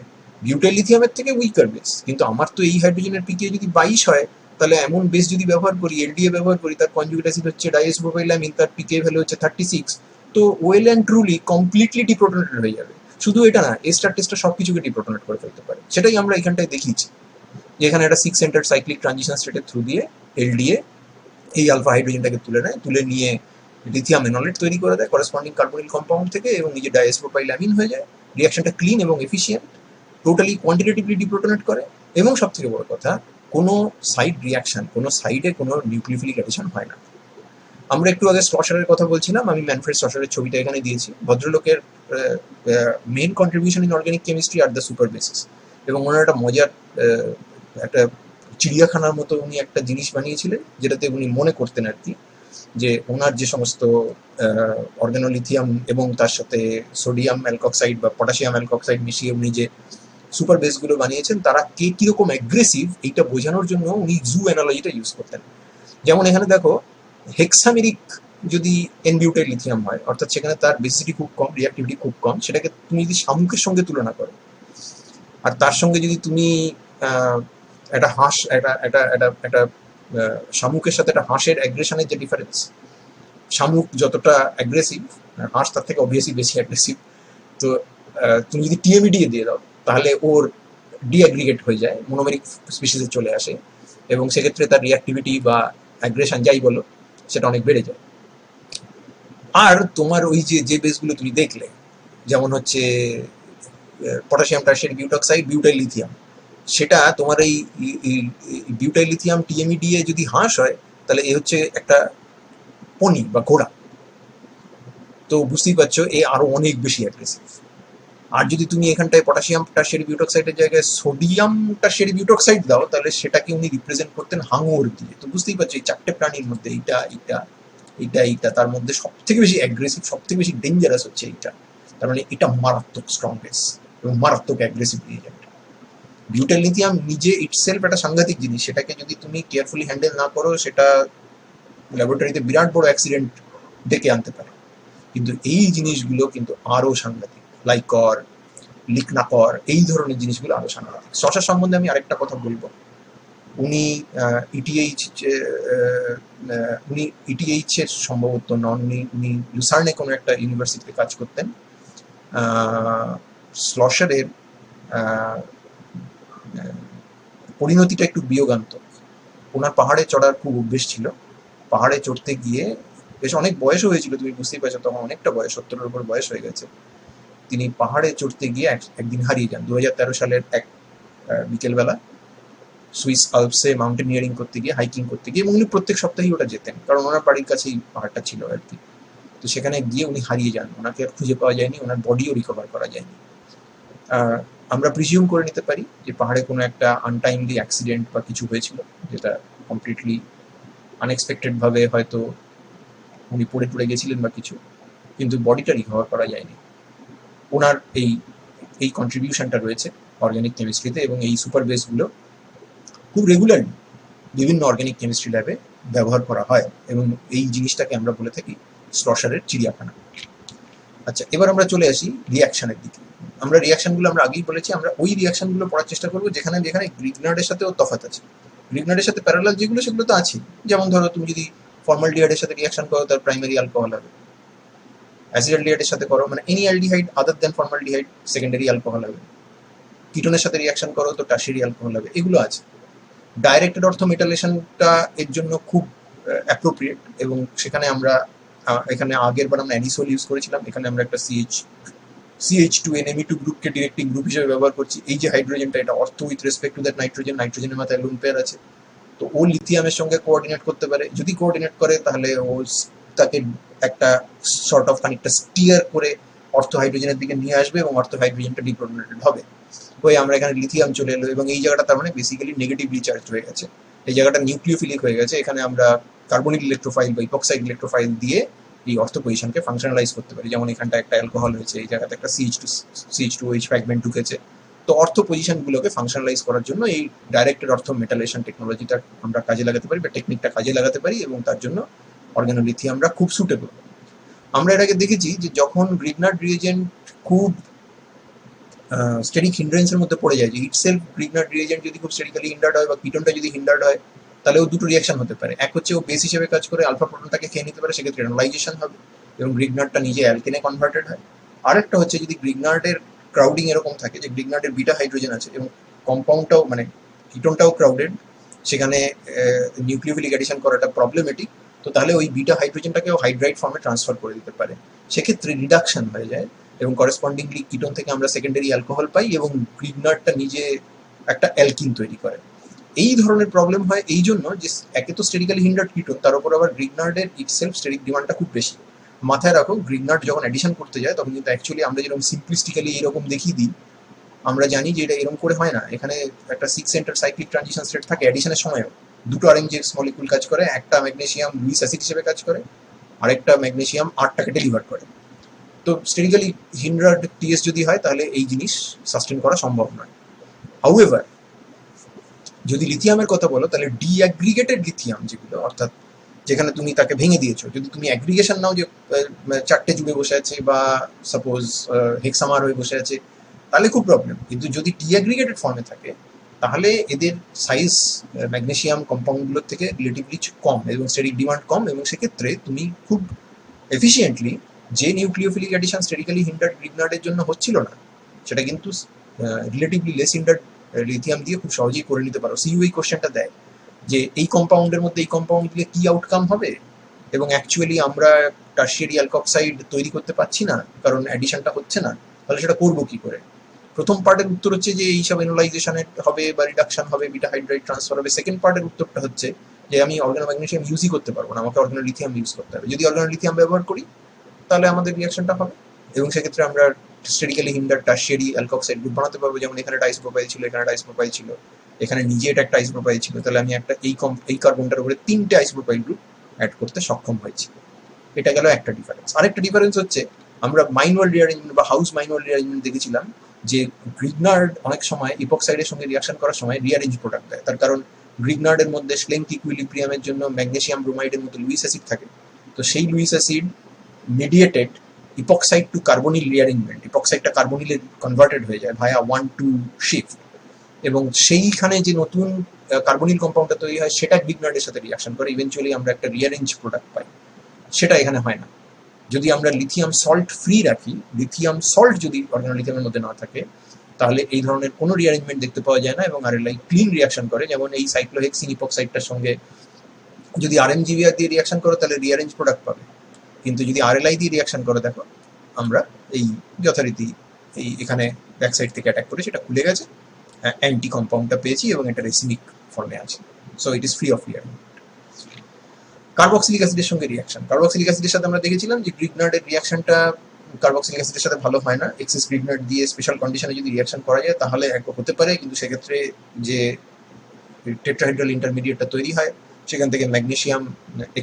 বিউটাইল লিথিয়ামের থেকে উইকার বেস, কিন্তু আমার তো এই হাইড্রোজেনের পিকে যদি 22 হয়, তাহলে এমন বেস যদি ব্যবহার করি, এলডিএ ব্যবহার করি, তার কনজুগেট অ্যাসিড হচ্ছে ডাইএসপ্রোপাইল অ্যামিন, তার পিকে ভ্যালু হচ্ছে 36, তো ওয়েল অ্যান্ড ট্রুলি কমপ্লিটলি ডিপ্রোটনেটেড হয়ে যাবে। শুধু এটা না, এস্টার টেস্টার সবকিছুকে ডিপ্রোটনেট করে ফেলতে পারে। সেটাই আমরা এখানটায় দেখিয়েছি, যেখানে একটা 6 সেন্টার সাইক্লিক ট্রানজিশন স্টেটের থ্রু দিয়ে এলডিএ এই আলফা হাইড্রোজেনটাকে তুলে নেয়, তুলে নিয়ে লিথিয়াম এনলেট তৈরি করে দেয় করসপন্ডিং কার্বনিল কম্পাউন্ড থেকে, এবং নিজে ডাইএসপ্রোপাইল অ্যামিন হয়ে যায়। রিঅ্যাকশনটা ক্লিন এবং এফিশিয়েন্ট, টোটালি কোয়ান্টিটেটিভলি ডিপ্রোটনেট করে, এবং সব থেকে বড় কথা, কোনো সাইড রিঅ্যাকশন, কোনো সাইডে কোনো নিউক্লিওফিলিক অ্যাডিশন হয় না। আমরা একটু আগে স্ট্রসারের কথা বলছিলাম, আমি ম্যানফ্রেড স্ট্রসারের ছবিটা এখানে দিয়েছি। ভদ্রলোকের main contribution in organic chemistry আর দ্য সুপার বেসিস, এবং ওনার একটা মজার একটা চিড়িয়াখানার মতো উনি একটা জিনিস বানিয়েছিলেন, যেটাতে উনি মনে করতেন আর কি, যে ওনার যে সমস্ত অর্গানোলিথিয়াম এবং তার সাথে সোডিয়াম অ্যালকক্সাইড বা পটাশিয়াম অ্যালকক্সাইড মিশিয়ে উনি যে সুপার বেসগুলো বানিয়েছেন, তারা কে কিরকম অ্যাগ্রেসিভ এইটা বোঝানোর জন্য উনি জু অ্যানালজিটা ইউজ করতেন। যেমন এখানে দেখো, হেক্সামেরিক যদি এনবিউটাইল লিথিয়াম হয়, অর্থাৎ সেখানে তার বেসিসিটি খুব কম, রিঅ্যাক্টিভিটি খুব কম, সেটাকে তুমি যদি শামুকের সঙ্গে তুলনা করো, আর তার সঙ্গে যদি তুমি একটা হাঁস, একটা শামুকের সাথে একটা হাঁসের অ্যাগ্রেশনের যে ডিফারেন্স, শামুক যতটা অ্যাগ্রেসিভ, হাঁস তার থেকে অবভিয়াসলি বেশি অ্যাগ্রেসিভ। তো তুমি যদি টিএমইডি দিয়ে দাও, তাহলে ওর ডিঅ্যাগ্রিগেট হয়ে যায়, মোনোমেরিক স্পিসিসে চলে আসে, এবং সেক্ষেত্রে তার রিঅ্যাক্টিভিটি বা অ্যাগ্রেশন যাই বলো, সেটা অনেক বেড়ে যায়। আর তোমার ওই যে বেসগুলো তুমি দেখলে, যেমন হচ্ছে পটাশিয়াম টার্সিয়ারি বিউটক্সাইড, বিউটাইল লিথিয়াম, সেটা তোমার এই বিউটাইল লিথিয়াম টিএমইডি যদি হাঁস হয়, তাহলে এ হচ্ছে একটা পনি বা ঘোড়া। তো বুঝতেই পারছো, এ আরো অনেক বেশি অ্যাগ্রেসিভ। আর যদি তুমি এখানটায় পটাশিয়াম টার্সিয়ারি বিউটক্সাইডের জায়গায় সোডিয়াম টার্সিয়ারি বিউটক্সাইড দাও, তাহলে সেটাকে উনি রিপ্রেজেন্ট করতেন হাঙর দিয়ে। তো বুঝতেই পারছো, এই চারটে প্রাণীর মধ্যে এইটা তার মধ্যে সব থেকে বেশি অ্যাগ্রেসিভ, সব থেকে বেশি ডেঞ্জারাস হচ্ছে এইটা। তার মানে এটা মারাত্মক স্ট্রং বেস এবং মারাত্মক অ্যাগ্রেসিভ রিয়েজেন্ট। বিউটাইল লিথিয়াম নিজে ইটসেলফ একটা সাংঘাতিক জিনিস, সেটাকে যদি তুমি কেয়ারফুলি হ্যান্ডেল না করো সেটা ল্যাবরেটরিতে বিরাট বড় অ্যাক্সিডেন্ট ডেকে আনতে পারে। কিন্তু এই জিনিসগুলো কিন্তু আরো সাংঘাতিক, লাইকর, লিকনাকর, এই ধরনের জিনিসগুলো আরো সাংঘাতিক। শশা সম্বন্ধে আমি আরেকটা কথা বলবো, উনি ইটিএইচ উনি ইটিএইচ এর সম্ভবত নন, উনি লুসার্নে কোনো একটা ইউনিভার্সিটিতে কাজ করতেন। স্লশারের পরিণতিটা একটু বিয়োগান্তক। ওনার পাহাড়ে চড়ার খুব অভ্যেস ছিল। পাহাড়ে চড়তে গিয়ে বেশ অনেক বয়সও হয়েছিল, তুমি বুঝতেই পারছো, তখন অনেকটা বয়স, 70-এর উপর বয়স হয়ে গেছে। তিনি পাহাড়ে চড়তে গিয়ে একদিন হারিয়ে যান 2013 সালের এক বিকেলবেলা সুইস আলপসে মাউন্টেনিয়ারিং করতে গিয়ে, হাইকিং করতে গিয়ে, এবং উনি প্রত্যেক সপ্তাহেই ওটা যেতেন কারণ ওনার বাড়ির কাছেই পাহাড়টা ছিল আর কি। তো সেখানে গিয়ে উনি হারিয়ে যান, ওনাকে আর খুঁজে পাওয়া যায়নি, ওনার বডিও রিকভার করা যায়নি। আমরা প্রিজিউম করে নিতে পারি যে পাহাড়ে কোনো একটা আনটাইমলি অ্যাক্সিডেন্ট বা কিছু হয়েছিল, যেটা কমপ্লিটলি আনএক্সপেক্টেড ভাবে হয়তো উনি পড়ে টুড়ে গেছিলেন বা কিছু, কিন্তু বডিটা রিকভার করা যায়নি। ওনার এই কন্ট্রিবিউশনটা রয়েছে অর্গ্যানিক কেমিস্ট্রিতে, এবং এই সুপার বেসগুলো খুব রেগুলারলি বিভিন্ন অর্গ্যানিক কেমিস্ট্রি ল্যাবে ব্যবহার করা হয়, এবং এই জিনিসটাকে আমরা বলে থাকি স্লশারের চিড়িয়াখানা। আচ্ছা, এবার আমরা চলে আসি রিয়াকশনের দিকে। আমরা রিয়াকশনগুলো আমরা আগেই বলেছি, আমরা ওই রিয়াকশনগুলো পড়ার চেষ্টা করবো যেখানে যেখানে গ্রিগনার্ডের সাথেও তফাৎ আছে। গ্রিগনার্ডের সাথে প্যারালাল যেগুলো সেগুলো তো আছে, যেমন ধরো তুমি যদি ফর্মালডিহাইডের সাথে রিয়াকশন করো তার প্রাইমারি অ্যালকোহল হবে, অ্যাসিডালডিহাইডের সাথে করো মানে এনি অ্যালডিহাইড আদার দেন ফর্মালডিহাইড সেকেন্ডারি অ্যালকোহল হবে, কিটোনের সাথে রিয়াকশন করো তো টারশিয়ারি অ্যালকোহল হবে, এগুলো আছে। ডাইরেক্টেড অর্থোমেটালেশনটা এর জন্য খুব অ্যাপ্রোপ্রিয়েট, এবং সেখানে আমরা এখানে আগের বার আমরা অ্যানিসোল ইউজ করেছিলাম, এখানে আমরা একটা CH2NMe2 গ্রুপকে ডিরেক্টিং গ্রুপ হিসেবে ব্যবহার করছি। এই যে হাইড্রোজেনটা, এটা অর্থ with respect to that nitrogen, নাইট্রোজেনের মাথায় লোন পেয়ার আছে, তো ও লিথিয়ামের সঙ্গে কোঅর্ডিনেট করতে পারে। যদি কোঅর্ডিনেট করে তাহলে ও তাকে একটা সর্ট অফ খানিকটা স্টিয়ার করে অর্থ হাইড্রোজেনের দিকে নিয়ে আসবে, এবং অর্থ হাইড্রোজেনটা ডিপ্রোটনেটেড হবে। ওই আমরা এখানে লিথিয়াম চলে এলো, এবং এই জায়গাটা তার মানে বেসিক্যালি নেগেটিভলি চার্জ হয়ে গেছে, এই জায়গাটা নিউক্লিওফিলিক হয়ে গেছে। এখানে আমরা কার্বনিক ইলেকট্রোফাইল বা ইপক্সাইড ইলেকট্রোফাইল দিয়ে এই অর্থ পজিশনকে ফাংশনালাইজ করতে পারি। যেমন এখানটা একটা অ্যালকোহল হয়েছে, এই জায়গাতে একটা CH2OH ফ্র্যাগমেন্ট ঢুকেছে। তো অর্থ পজিশনগুলোকে ফাংশনালাইজ করার জন্য এই ডাইরেক্টেড অর্থ মেটালেশন টেকনোলজিটা আমরা কাজে লাগাতে পারি, বা টেকনিকটা কাজে লাগাতে পারি, এবং তার জন্য অর্গানোলিথিয়ামরা খুব সুটেবল। আমরা এর আগে দেখেছি যে যখন গ্রিগনার্ড রিয়েজেন্ট খুব স্টেরিক হিন্ড্রেন্সের মধ্যে পড়ে যায়, যে ইটসেলফ গ্রিগনার্ড রিয়েজেন্ট যদি খুব স্টেরিক্যালি হিন্ডার্ড হয় বা কিটোনটা যদি হিন্ডার্ড হয়, তাহলে ও দুটো রিয়াকশন হতে পারে। এক হচ্ছে ও বেস হিসেবে কাজ করে আলফা প্রোটনটাকে খেয়ে নিতে পারে, সেক্ষেত্রে এনোলাইজেশন হবে এবং গ্রিগনার্ডটা নিজে অ্যালকেনে কনভার্টেড হয়। আরেকটা হচ্ছে যদি গ্রিগনার্ডের ক্রাউডিং এরকম থাকে যে গ্রিগনার্ডের বিটা হাইড্রোজেন আছে এবং কম্পাউন্ডটাও মানে কিটোনটাও ক্রাউডেড, সেখানে নিউক্লিওফিলিক অ্যাডিশন করাটা প্রবলেমেটিক, তো তাহলে ওই বিটা হাইড্রোজেনটাকেও হাইড্রাইড ফর্মে ট্রান্সফার করে দিতে পারে, সেক্ষেত্রে রিডাকশন হয়ে যায়, এবং করেসপন্ডিংলি কিটোন থেকে আমরা সেকেন্ডারি অ্যালকোহল পাই, এবং গ্রিগনার্ডটা নিজে একটা অ্যালকিন তৈরি করে। এই ধরনের প্রবলেম হয় এই জন্য যে একে তো স্টেরিক্যালি হিন্ডার্ড কিটোন, তার উপর আবার গ্রিগনার্ডের ইটসেলফ স্টেরিক ডিমান্ডটা খুব বেশি। মাথায় রাখো, গ্রিগনার্ড যখন অ্যাডিশন করতে যায় তখন কিন্তু অ্যাকচুয়ালি আমরা যেরকম সিম্পলিস্টিক্যালি এরকম দেখিয়ে দিই, আমরা জানি যে এটা এরকম করে হয় না। এখানে একটা 6 সেন্টার সাইক্লিক ট্রানজিশন স্টেট থাকে অ্যাডিশনের সময়ও, দুটো আরএনজেক্স মলিকুল কাজ করে, একটা ম্যাগনেসিয়াম লুইস অ্যাসিড হিসেবে কাজ করে, আরেকটা ম্যাগনেসিয়াম 8টাকে ডেলিভার করে। তো স্টেরিক্যালি হিন্ডার্ড টিএস যদি হয় তাহলে এই জিনিস সাস্টেন করা সম্ভব নয়। হাউএভার যদি লিথিয়ামের কথা বলো, তাহলে ডিঅ্যাগ্রিগেটেড লিথিয়াম যেগুলো, অর্থাৎ যেখানে তুমি তাকে ভেঙে দিয়েছো, যদি তুমি অ্যাগ্রিগেশন নাও যে 4টে যুগে বসে আছে বা সাপোজ হেক্সামার হয়ে বসে আছে, তাহলে খুব প্রবলেম। কিন্তু যদি ডিঅ্যাগ্রিগেটেড ফর্মে থাকে তাহলে এদের সাইজ ম্যাগনেসিয়াম কম্পাউন্ডগুলোর থেকে রিলেটিভলি কম এবং স্টেরিক ডিমান্ড কম, এবং সেক্ষেত্রে তুমি খুব এফিসিয়েন্টলি যে নিউক্লিওফিলিক অ্যাডিশন স্টেরিক্যালি হিন্ডার্ড গ্রিগনার্ডের জন্য হচ্ছিল না, সেটা কিন্তু রিলেটিভলি লেস হিন্ডার্ড লিথিয়াম দিয়ে খুব সহজেই করে নিতে পারো। সিইউ এই কোশ্চেনটা দেয় যে এই কম্পাউন্ডের মধ্যে এই কম্পাউন্ড দিয়ে কি আউটকাম হবে, এবং অ্যাকচুয়ালি আমরা টারশিয়ারি অ্যালকক্সাইড তৈরি করতে পারছি না কারণ অ্যাডিশনটা হচ্ছে না, তাহলে সেটা করবো কি করে? প্রথম পার্টের উত্তর হচ্ছে যে এইসব এনোলাইজেশনের হবে বা রিডাকশন হবে, বিটা হাইড্রাইড ট্রান্সফার হবে। সেকেন্ড পার্টের উত্তরটা হচ্ছে যে আমি অর্গানোম্যাগনেসিয়াম ইউজই করতে পারবো না, আমাকে অর্গানোলিথিয়াম ইউজ করতে হবে। যদি অর্গানোলিথিয়াম ব্যবহার করি তাহলে আমাদের রিয়াকশনটা হবে, এবং সেক্ষেত্রে আমরা স্টেরিক্যালি হিন্ডার্ড টারশিয়ারি অ্যালকক্সাইড গ্রুপ বানাতে পারবো। যেমন এখানে ডাইসপ্রোপাইল ছিল, এখানে ডাইসপ্রোপাইল ছিল, এখানে নিজে এটা একটা আইসোপ্রোপাইল ছিল, তাহলে আমি একটা এই কার্বনটার উপরে 3টে আইসোপ্রোপাইল গ্রুপ অ্যাড করতে সক্ষম হয়েছি। এটা গেল একটা ডিফারেন্স। আরেকটা ডিফারেন্স হচ্ছে আমরা মাইনওয়াল রিঅ্যারেঞ্জমেন্ট বা হাউস মাইনওয়াল রিঅ্যারেঞ্জমেন্ট দেখেছিলাম যে গ্রিগনার্ড অনেক সময় ইপক্সাইডের সঙ্গে রিয়াকশন করার সময় রিঅ্যারেঞ্জ প্রোডাক্ট দেয়। তার কারণ গ্রিগনার্ডের মধ্যে স্লেঙ্ক ইকুইলিব্রিয়ামের জন্য ম্যাগনেসিয়াম ব্রোমাইডের মতো লুইস অ্যাসিড থাকে। তো সেই Lewis acid mediated epoxide to carbonyl rearrangement, ইপক্সাইডটা কার্বনিলে কনভার্টেড হয়ে যায় ভায়া 1-2 শিফট, এবং সেইখানে যে নতুন কার্বনিল কম্পাউন্ডটা তৈরি হয় সেটা গ্রিগনার্ডের সাথে রিয়াকশন করে ইভেনচুয়ালি আমরা একটা রিঅ্যারেঞ্জ প্রোডাক্ট পাই। সেটা এখানে হয় না। যদি আমরা লিথিয়াম সল্ট ফ্রি রাখি, লিথিয়াম সল্ট যদি অর্গানোলিথিয়ামের মধ্যে না থাকে, তাহলে এই ধরনের কোনো রিঅ্যারেঞ্জমেন্ট দেখতে পাওয়া যায় না এবং আরএলআই ক্লিন রিয়াকশন করে। যেমন এই সাইক্লোহেক্সিন ইপক্সাইডটার সঙ্গে যদি আরএমজিভিআর দিয়ে রিয়াকশন করো তাহলে রিঅ্যারেঞ্জ প্রোডাক্ট পাবে, কিন্তু যদি আরএলআই দিয়ে রিয়াকশন করো দেখো আমরা এই যথারীতি এই এখানে ব্যাক সাইড থেকে অ্যাটাক করে সেটা খুলে গেছে, অ্যান্টি কম্পাউন্ডটা পেয়েছি এবং এটা রেসিমিক ফর্মে আছে। So it is free of rearrangement. Carboxylic অ্যাসিডের সঙ্গে রিয়াকশন, কার্বক্সিলিক অ্যাসিডের সাথে আমরা দেখেছিলাম যে গ্রিগনার্ডের রিয়াকশনটা কার্বক্সিলিক অ্যাসিডের সাথে ভালো হয় না। এক্সেস গ্রিগনার্ড দিয়ে স্পেশাল কন্ডিশনে যদি রিয়াকশন করা যায় তাহলে হতে পারে, কিন্তু সেক্ষেত্রে যে টেট্রাহাইড্রাল ইন্টারমিডিয়েটটা তৈরি হয় সেখান থেকে ম্যাগনেসিয়াম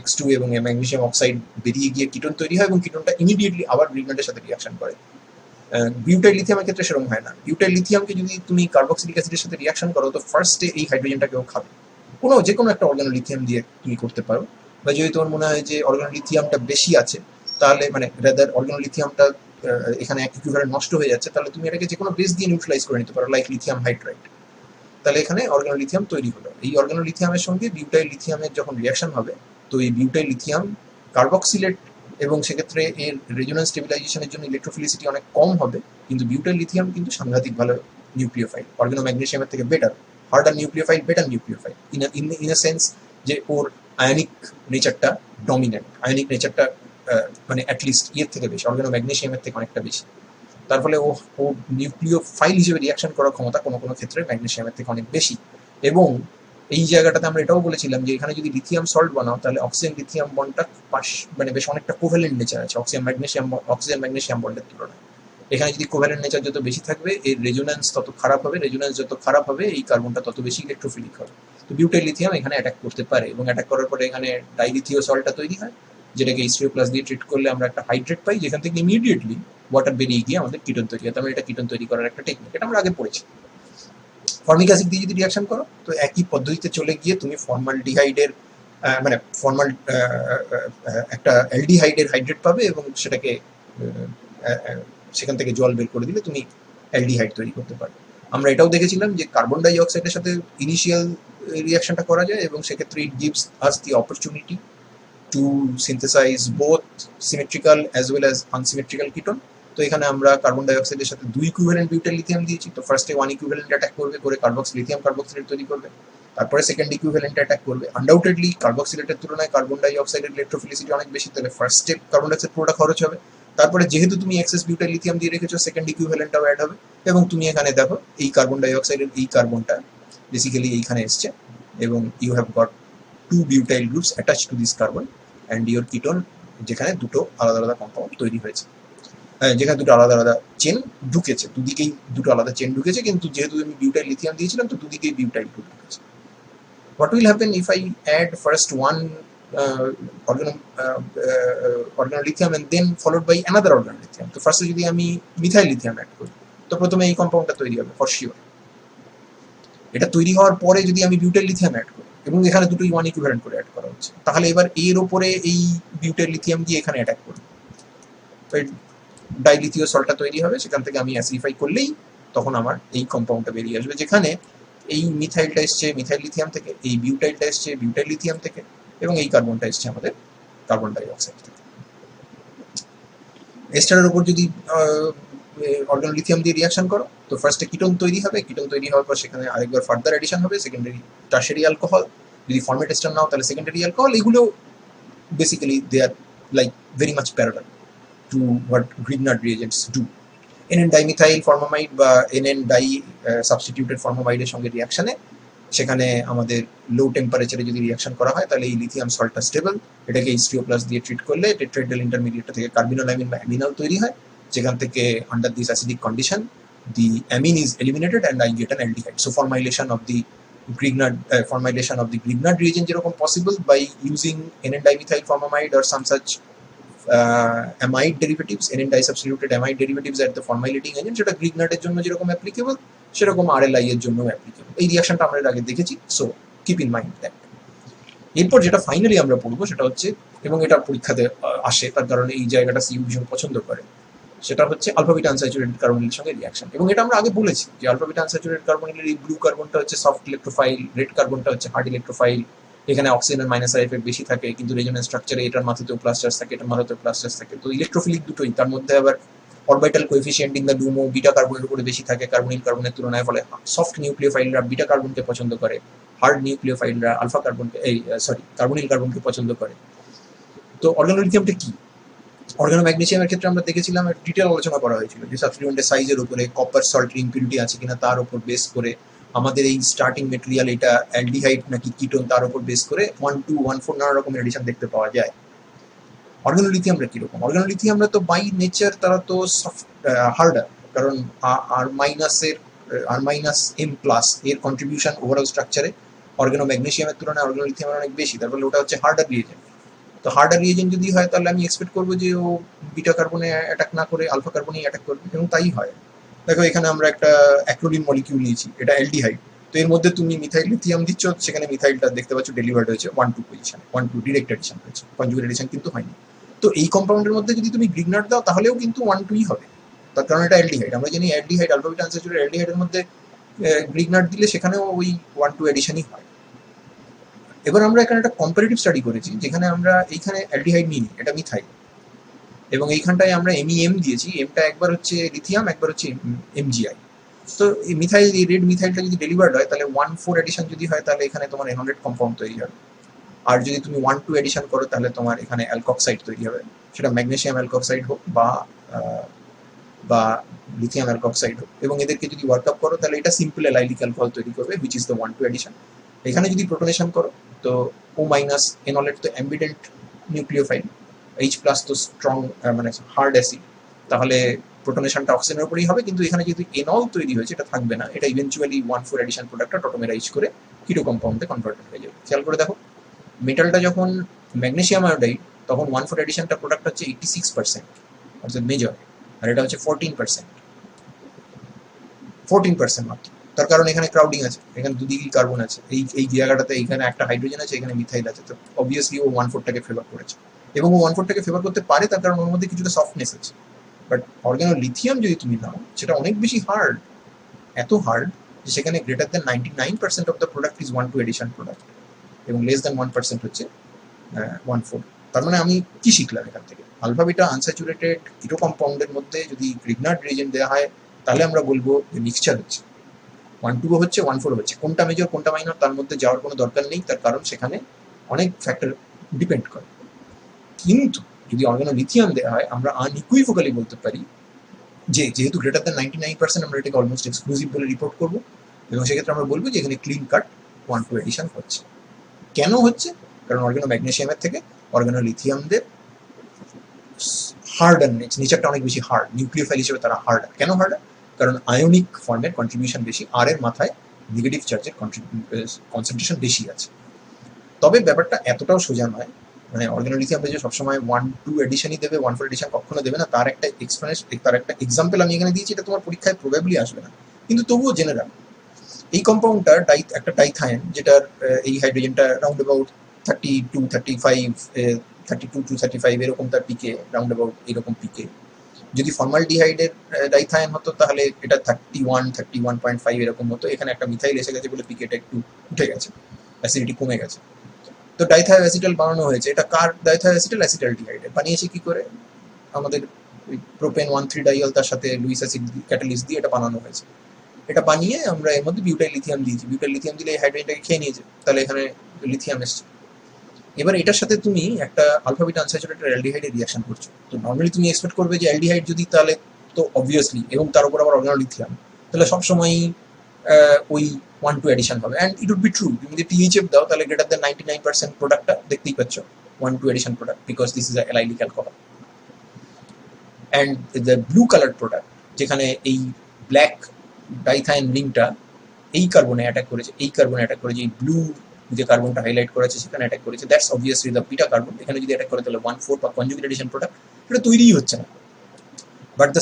X2 এবং ম্যাগনেসিয়াম অক্সাইড বেরিয়ে গিয়ে কিটোন তৈরি হয় এবং কিটোনটা ইমিডিয়েটলি আবার গ্রিগনার্ডের সাথে রিয়াকশন করে। বিউটাইল লিথিয়ামের ক্ষেত্রে সেরকম হয় না। বিউটাইল লিথিয়ামকে যদি তুমি কার্বক্সিলিক অ্যাসিডের সাথে রিয়াকশন করো তো ফার্স্টে এই হাইড্রোজেনটাকেও খাবে। যে কোনো একটা অর্গানোলিথিয়াম দিয়ে তুমি করতে পারো, বা যদি তোমার মনে হয় যে অর্গানোলিথিয়ামটা বেশি আছে তাহলে মানে রাদার অর্গানোলিথিয়ামটা এখানে একেবারে নষ্ট হয়ে যাচ্ছে, তাহলে তুমি এটাকে যে কোনো বেস দিয়ে নিউট্রালাইজ করে নিতে পারো, লাইক লিথিয়াম হাইড্রাইড। তাহলে এখানে অর্গানোলিথিয়াম তৈরি হলো। এই অর্গানোলিথিয়ামের সঙ্গে বিউটাইল লিথিয়ামের যখন রিয়াকশন হবে তো এই বিউটাইল লিথিয়াম কার্বক্সিলেট, এবং সেক্ষেত্রে এর রেজোন্যান্স স্টেবিলাইজেশনের জন্য ইলেকট্রোফিলিসিটি অনেক কম হবে, কিন্তু বিউটাইল লিথিয়াম কিন্তু সাংঘাতিক ভালো নিউক্লিওফাইল, অর্গানো ম্যাগনেসিয়ামের থেকে better, harder nucleophile, better nucleophile in a sense যে ওর আয়নিক নেচারটা ডমিনেন্ট, আয়নিক নেচারটা মানে অ্যাটলিস্ট ইয়ের থেকে বেশি, অর্গানো ম্যাগনেসিয়ামের থেকে অনেকটা বেশি। তার ফলে ও নিউক্লিওফাইল হিসেবে রিয়াকশন করার ক্ষমতা কোনো কোনো ক্ষেত্রে ম্যাগনেসিয়ামের থেকে অনেক বেশি। এবং এই জায়গাটাতে আমরা এটাও বলেছিলাম যে এখানে যদি লিথিয়াম সল্ট বানাও তাহলে অক্সিজেন লিথিয়াম বন্ডটা মানে বেশ অনেকটা কোভ্যালেন্ট নেচার আছে অক্সিজেন ম্যাগনেসিয়াম বন্ডের তুলনায়। এখানে যদি কোভ্যালেন্ট নেচার যত বেশি থাকবে এর রেজোন্যান্স তত খারাপ হবে, রেজোন্যান্স যত খারাপ হবে এই কার্বনটা তত বেশি ইলেকট্রোফিলিক হবে। তো বিউটাইল লিথিয়াম এখানে অ্যাটাক করতে পারে এবং অ্যাটাক করার পরে এখানে ডাইলিথিও সল্টটা তৈরি হয়, যেটাকে H3O+ দিয়ে ট্রিট করলে আমরা একটা হাইড্রেট পাই, যেখান থেকে ইমিডিয়েটলি ওয়াটার বেরিয়ে গিয়ে আমাদের কিটোন তৈরি হয়। তাহলে এটা কিটোন তৈরি করার একটা টেকনিক, এটা আমরা আগে পড়েছি। ফর্মিক অ্যাসিড দিয়ে যদি রিয়াকশন করো তো একই পদ্ধতিতে চলে গিয়ে তুমি ফর্মালডিহাইডের মানে একটা অ্যালডিহাইডের হাইড্রেট পাবে এবং সেটাকে সেখান থেকে জল বের করে দিলে তুমি অ্যালডিহাইড তৈরি করতে পারবে। আমরা এটাও দেখেছিলাম যে কার্বন ডাই অক্সাইডের সাথে ইনিশিয়াল রিয়াকশনটা করা যায় এবং সেক্ষেত্রে it gives us the opportunity to synthesise both symmetrical as well as unsymmetrical ketone. তো এখানে আমরা কার্বন ডাই অক্সাইডের সাথে 2 ইকুইভ্যালেন্ট বিউটাইল লিথিয়াম দিয়েছি, তো ফার্স্টে 1 ইকুইভ্যালেন্ট অ্যাটাক করবে করে লিথিয়াম কার্বক্সিলেট তৈরি করবে, তারপরে সেকেন্ড ইকুইভ্যালেন্ট অ্যাটাক করবে। আনডাউটেডলি কার্বক্সিলেটের তুলনায় কার্বন ডাই অক্সাইডের ইলেকট্রোফিলিসিটি অনেক বেশি, তাহলে first step carbon die oxide পুরোটা খরচ হবে। তারপরে যেহেতু তুমি এক্সেস বিউটাইল লিথিয়াম দিয়ে রেখেছো সেকেন্ড ইকুইভ্যালেন্টটাও অ্যাড হবে এবং তুমি এখানে দেখো এই কার্বন ডাই অক্সাইডের এই কার্বনটা বেসিক্যালি এইখানে এসছে এবং you have got 2 butyl groups attach to this carbon and your ketone, যেখানে দুটো আলাদা আলাদা কম্পাউন্ড তৈরি হয়েছে, যেখানে দুটো আলাদা আলাদা চেন ঢুকেছে, দুদিকেই দুটো আলাদা চেন ঢুকেছে, কিন্তু যেহেতু আমি বিউটাইল লিথিয়াম দিয়েছিলাম তো দুদিকেই বিউটাইল গ্রুপ ঢুকেছে। What will happen if I add first one organolithium and then followed by another organolithium? তো ফার্স্টে যদি আমি মিথাইল লিথিয়াম অ্যাড করি তো প্রথমে এই কম্পাউন্ডটা তৈরি হবে ফর শিওর। এটা তৈরি হওয়ার পরে যদি আমি বিউটাইল লিথিয়াম অ্যাড করি এবং এখানে দুটোই 1 ইকুইভ্যালেন্ট করে অ্যাড করা হচ্ছে, তাহলে এবার এর ওপরে এই বিউটাইল লিথিয়াম দিয়ে এখানে অ্যাটাক করবে, ডাইলিথিও সল্টটা তৈরি হবে, সেখান থেকে আমি অ্যাসিডিফাই করলেই তখন আমার এই কম্পাউন্ডটা বেরিয়ে আসবে, যেখানে এই মিথাইলটা এসছে মিথাইল লিথিয়াম থেকে, এই বিউটাইলটা এসছে বিউটাইল লিথিয়াম থেকে এবং এই কার্বনটা এসছে আমাদের কার্বন ডাই অক্সাইড থেকে। এস্টারের উপর যদি অর্গানোলিথিয়াম দিয়ে রিয়াকশন করো তো ফার্স্টে কিটোন তৈরি হবে, কিটোন তৈরি হওয়ার পর সেখানে আরেকবার ফার্দার এডিশন হবে সেকেন্ডারি টারশারি অ্যালকোহল, যদি ফর্মেট এস্টার নাও তাহলে সেকেন্ডারি অ্যালকোহল, এগুলো basically they are like very much parallel to what Grignard reagents do. NN dimethyl formamide বা NN ডাই সাবস্টিটিউটেড ফর্মামাইডের সঙ্গে রিয়াকশনে সেখানে আমাদের লো টেম্পারেচারে যদি রিয়াকশন করা হয় তাহলে এই লিথিয়াম সল্টটা স্টেবল, এটাকে H3O+ দিয়ে ট্রিট করলে টেট্রাহাইড্রাল ইন্টারমিডিয়েটটা থেকে কার্বিনোলামিন বা অ্যামিনাল তৈরি হয়, যেখান থেকে under this acidic condition the amine is eliminated and I get an aldehyde. So formylation of the Grignard reagent যেরকম possible by using NN dimethyl formamide or some such amide derivatives, NN disubstituted amide derivatives at the formylating agent, যেটা গ্রিগনাটের জন্য যেরকম অ্যাপ্লিকেবল সেরকম RLI এর জন্য অ্যাপ্লিকেবল। এই রিয়াকশনটা আমরা এর আগে দেখেছি, so keep in mind that. এরপর যেটা ফাইনালি আমরা পড়বো সেটা হচ্ছে, এবং এটা পরীক্ষাতে আসে তার কারণে এই জায়গাটা সিইউ ভীষণ পছন্দ করে, সেটা হচ্ছে আলফা বিটা আনস্যাচুরেটেড কার্বনিলের সঙ্গে রিয়াকশন। এবং এটা আমরা আগে বলেছি যে আলফা বিটা আনস্যাচুরেটেড কার্বনিলের এই ব্লু কার্বনটা হচ্ছে সফট ইলেকট্রোফাইল, রেড কার্বনটা হচ্ছে হার্ড ইলেকট্রোফাইল। এখানে অক্সিজেনের মাইনাস আই এফেক্ট বেশি থাকে, কিন্তু রেজোনেন্স স্ট্রাকচারে এটার মাথাতেও প্লাস চার্জ থাকে, এটার মাথাতেও প্লাস চার্জ থাকে। তো ইলেকট্রোফিলিক দুটোই, তার মধ্যে আবার orbital coefficient in the LUMO beta কার্বনের উপরে বেশি থাকে কার্বনিল কার্বনের তুলনায়, ফলে সফট নিউক্লিওফাইলরা বিটা কার্বনকে পছন্দ করে, হার্ড নিউক্লিওফাইলরা আলফা কার্বনকে কার্বনিল কার্বনকে পছন্দ করে। তো অর্গানোলিথিয়ামটা কি? অর্গানোম্যাগনেসিয়ামের ক্ষেত্রে আমরা দেখেছিলাম, ডিটেল আলোচনা করা হয়েছিল যে সাবস্টিটিউয়েন্টের সাইজের উপরে, কপার সল্টের ইম্পিউরিটি আছে কিনা তার উপর বেস করে, আমাদের এই স্টার্টিং মেটেরিয়াল এটা অ্যালডিহাইড নাকি কিটোন তার উপর বেস করে 1, 2, 1, 4 নানা রকমের এডিশন দেখতে পাওয়া যায়। অর্গানোলিথিয়ামরা কিরকম? অর্গানোলিথিয়ামরা তো বাই নেচার তারা তো সফট হার্ডার, কারণ R-M+ এর কন্ট্রিবিউশন ওভারঅল স্ট্রাকচারে অর্গানোম্যাগনেসিয়ামের তুলনায় অর্গানোলিথিয়ামের অনেক বেশি, তার ফলে ওটা হচ্ছে হার্ডার রিয়েজেন্ট। তো হার্ডার রিয়েজেন্ট যদি হয় তাহলে আমি এক্সপেক্ট করবো যে ও বিটা কার্বনে অ্যাটাক না করে আলফা কার্বনেই অ্যাটাক করবে, এবং তাই হয়। দেখো এখানে আমরা একটা অ্যাক্রোলিন মলিকিউল নিয়েছি, এটা অ্যালডিহাইড। তো এর মধ্যে তুমি মিথাইল লিথিয়াম দিচ্ছ, সেখানে মিথাইলটা দেখতে পাচ্ছ ডেলিভার্ড হয়েছে 1, 2 পজিশন, 1, 2 ডিরেক্ট এডিশন হয়েছে, কনজুগেট এডিশন কিন্তু হয়নি। তো এই কম্পাউন্ডের মধ্যে যদি তুমি গ্রিগনাট দাও তাহলেও কিন্তু 1, 2ই হবে, তার কারণ এটা অ্যালডিহাইড। আমরা জানি অ্যালডিহাইড, আলফা বিটা আনস্যাচুরেটেড অ্যালডিহাইডের মধ্যে গ্রিগনাট দিলে সেখানেও ওই 1, 2 এডিশনই হয়। এবার আমরা এখানে একটা কম্পারেটিভ স্টাডি করেছি, যেখানে আমরা এইখানে অ্যালডিহাইড নিইনি, এটা মিথাইল, এবং এইখানটায় আমরা MEM দিয়েছি। এমটা একবার হচ্ছে লিথিয়াম, একবার হচ্ছে MgI। তো এই মিথাইল, এই রেড মিথাইলটা যদি ডেলিভার্ড হয় তাহলে 1, 4 এডিশন যদি হয় তাহলে এখানে তোমার এনলেট কম্পাউন্ড তৈরি হবে। আর যদি তুমি 1, 2 এডিশন করো তাহলে তোমার এখানে অ্যালকক্সাইড তৈরি হবে, সেটা ম্যাগনেসিয়াম অ্যালকক্সাইড হোক বা লিথিয়াম অ্যালকক্সাইড হোক। এবং এদেরকে যদি ওয়ার্কআপ করো তাহলে এটা সিম্পল অ্যালাইলিক অ্যালকোহল তৈরি করবে, হুইচ ইজ দ্য 1, 2 এডিশন। এখানে যদি প্রোটনেশন করো তো O- এনলেট তো অ্যাম্বিডেন্ট নিউক্লিওফাইল, H+ তো স্ট্রং মানে হার্ড অ্যাসিড, তাহলে প্রোটনেশনটা অক্সিজেনের উপরেই হবে। কিন্তু এখানে যেহেতু এনল তৈরি হয়েছে, এটা থাকবে না, এটা ইভেনচুয়ালি 1, 4 এডিশন প্রোডাক্টটা টটোমেরাইজ করে কিটো কম্পাউন্ডে কনভার্টেড হয়ে যাবে। খেয়াল করে দেখো, মেটালটা যখন ম্যাগনেসিয়াম আয়োডাইড, তখন 1, 4 এডিশনটা প্রোডাক্ট হচ্ছে 86%, অর্থাৎ মেজর, আর এটা হচ্ছে 14% মাত্র। তার কারণ এখানে ক্রাউডিং আছে, এখানে দুদিকেই কার্বন আছে, এই জায়গাটাতে এইখানে একটা হাইড্রোজেন আছে, এখানে মিথাইল আছে। তো অবভিয়াসলি ও 1, 4টাকে ফেভার করেছে, এবং ও 1, 4টাকে ফেভার করতে পারে তার কারণ ওর মধ্যে কিছুটা সফটনেস আছে। বাট অর্গানোলিথিয়াম যদি তুমি নাও, সেটা অনেক বেশি হার্ড, এত হার্ড যে সেখানে greater than 99% of the product is 1, 2 addition product, এবং লেস দ্যান 1% হচ্ছে 1, 4। তার মানে আমি কি শিখলাম এখান থেকে? আলফা বিটা আনস্যাচুরেটেড কিটো কম্পাউন্ডের মধ্যে যদি গ্রিগনাট রিয়েজেন্ট দেওয়া হয় তাহলে আমরা বলবো যে মিক্সচার হচ্ছে, 1, 2 হচ্ছে, 1, 4 হচ্ছে। কোনটা মেজর কোনটা মাইনর তার মধ্যে যাওয়ার কোনো দরকার নেই, তার কারণ সেখানে অনেক ফ্যাক্টর ডিপেন্ড করে। কিন্তু যদি অর্গানোলিথিয়াম দেওয়া হয়, আমরা আনইকুইভোকালি বলতে পারি যে যেহেতু গ্রেটার দ্যান 99% আমরা এটাকে অলমোস্ট এক্সক্লুসিভ বলে রিপোর্ট করবো, এবং সেক্ষেত্রে আমরা বলবো যে এখানে ক্লিন কাট 1, 2 এডিশন হচ্ছে। কেন হচ্ছে? কারণ অর্গানোম্যাগনেসিয়ামের থেকে অর্গানোলিথিয়ামদের হার্ডার নেচারটা অনেক বেশি হার্ড, নিউক্লিওফাইল হিসেবে তারা হার্ডার। কেন হার্ডার? কারণ আয়নিক ফর্মের কন্ট্রিবিউশন বেশি, আর এর মাথায় নেগেটিভ চার্জের কনসেন্ট্রেশন বেশি আছে। তবে ব্যাপারটা এতটাও সোজা নয়, মানে অর্গানোলিথিয়ামটা যে সবসময় 1, 2 এডিশনই দেবে, 1, 4 এডিশন কখনো দেবে না, তার একটা এক্সাম্পল আমি এখানে দিয়েছি, এটা তোমার পরীক্ষায় প্রবাবলি আসবে না, কিন্তু তবুও জেনে রাখো। এই কম্পাউন্ডটা একটা ডাইথায়ন, যেটার এই হাইড্রোজেনটা রাউন্ড অ্যাবাউট 32, 35, 32 to 35 এরকম তার পিকে, রাউন্ড অ্যাবাউট এরকম পিকে। যদি ফর্মালডিহাইডের ডাইথায়ন হতো তাহলে এটা 31, 31.5 এরকম হতো। এখানে একটা মিথাইল এসে গেছে বলে পিকেটা একটু উঠে গেছে, অ্যাসিডিটি কমে গেছে। তো ডাইথায়োঅ্যাসিটাল বানানো হয়েছে। এটা কার ডাইথায়োঅ্যাসিটাল? অ্যাসিটালডিহাইডের। বানিয়েছে কি করে? আমাদের প্রোপেন 1,3-ডাইল তার সাথে লুইস অ্যাসিড ক্যাটালিস্ট দিয়ে এটা বানানো হয়েছে। এটা বানিয়ে আমরা এর মধ্যে বিউটাইল লিথিয়াম দিয়েছি, বিউটাইল লিথিয়াম দিলে এই হাইড্রোজেনটাকে খেয়ে নিয়েছে, তাহলে এখানে লিথিয়াম এসছে। এবার এটার সাথে তুমি একটা আলফা বিটা আনস্যাচুরেটেড অ্যালডিহাইডের রিঅ্যাকশন করছো, তো নর্মালি তুমি এক্সপেক্ট করবে যে অ্যালডিহাইড যদি, তাহলে তো অবভিয়াসলি, এবং তার উপর আবার অর্গানোলিথিয়াম, তাহলে সবসময়ই ওই 1, 2 এডিশন হবে। And it would be true. তুমি যদি THF দাও তাহলে গ্রেটার দ্যান 99% প্রোডাক্টটা দেখতেই পাচ্ছ 1, 2 addition product, because this is a allylic alcohol. And the blue colour product, যেখানে এই ব্ল্যাক ডাইথাইন রিংটা এই কার্বনে অ্যাটাক করেছে, এই ব্লু যে কার্বনটা হাইলাইট করা আছে সেখানে অ্যাটাক করেছে, that's obviously the beta carbon. এখানে যদি অ্যাটাক করে তাহলে 1,4 বা কনজুগেট এডিশন প্রোডাক্ট সেটা তৈরিই হচ্ছে না। But the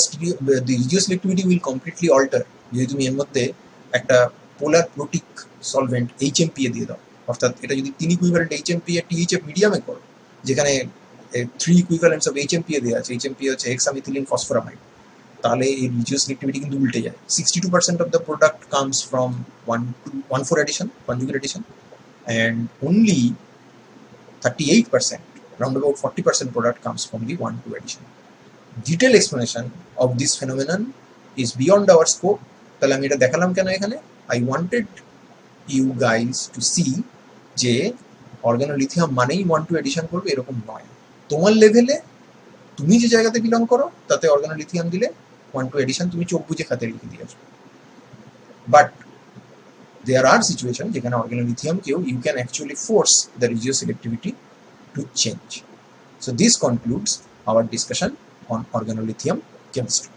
regioselectivity will completely alter যদি তুমি এর মধ্যে একটা পোলার প্রোটিক সলভেন্ট এইচএমপিএ দিয়ে দাও, অর্থাৎ এটা যদি 3 ইকুইভ্যালেন্ট এইচএমপিএ টিএইচএফ মিডিয়ামে করো, যেখানে 3 ইকুইভ্যালেন্টস অফ এইচএমপিএ দেওয়া আছে, এইচএমপিএ হচ্ছে হেক্সামিথিলিন ফসফোরামাইড, তাহলে এই রিজিওসেলেক্টিভিটি কিন্তু উল্টে যায়। 62% of the product comes from 1,4 addition, conjugate addition, and only 38%, round about 40% product comes from the 1,2 edition. Detailed explanation of this phenomenon is beyond our scope. তাহলে আমি এটা দেখালাম কেন এখানে? I wanted you guys to see যে অর্গানোলিথিয়াম মানেই 1,2 এডিশন করবে এরকম নয়। তোমার লেভেলে তুমি যে জায়গাতে বিলং করো তাতে অর্গানোলিথিয়াম দিলে 1,2 এডিশন তুমি চোখ বুঝে খাতে লিখে দিয়ে আসবে। বাট there are situations যেখানে organolithium কেও you can actually force the regioselectivity to change. So this concludes our discussion on organolithium chemistry.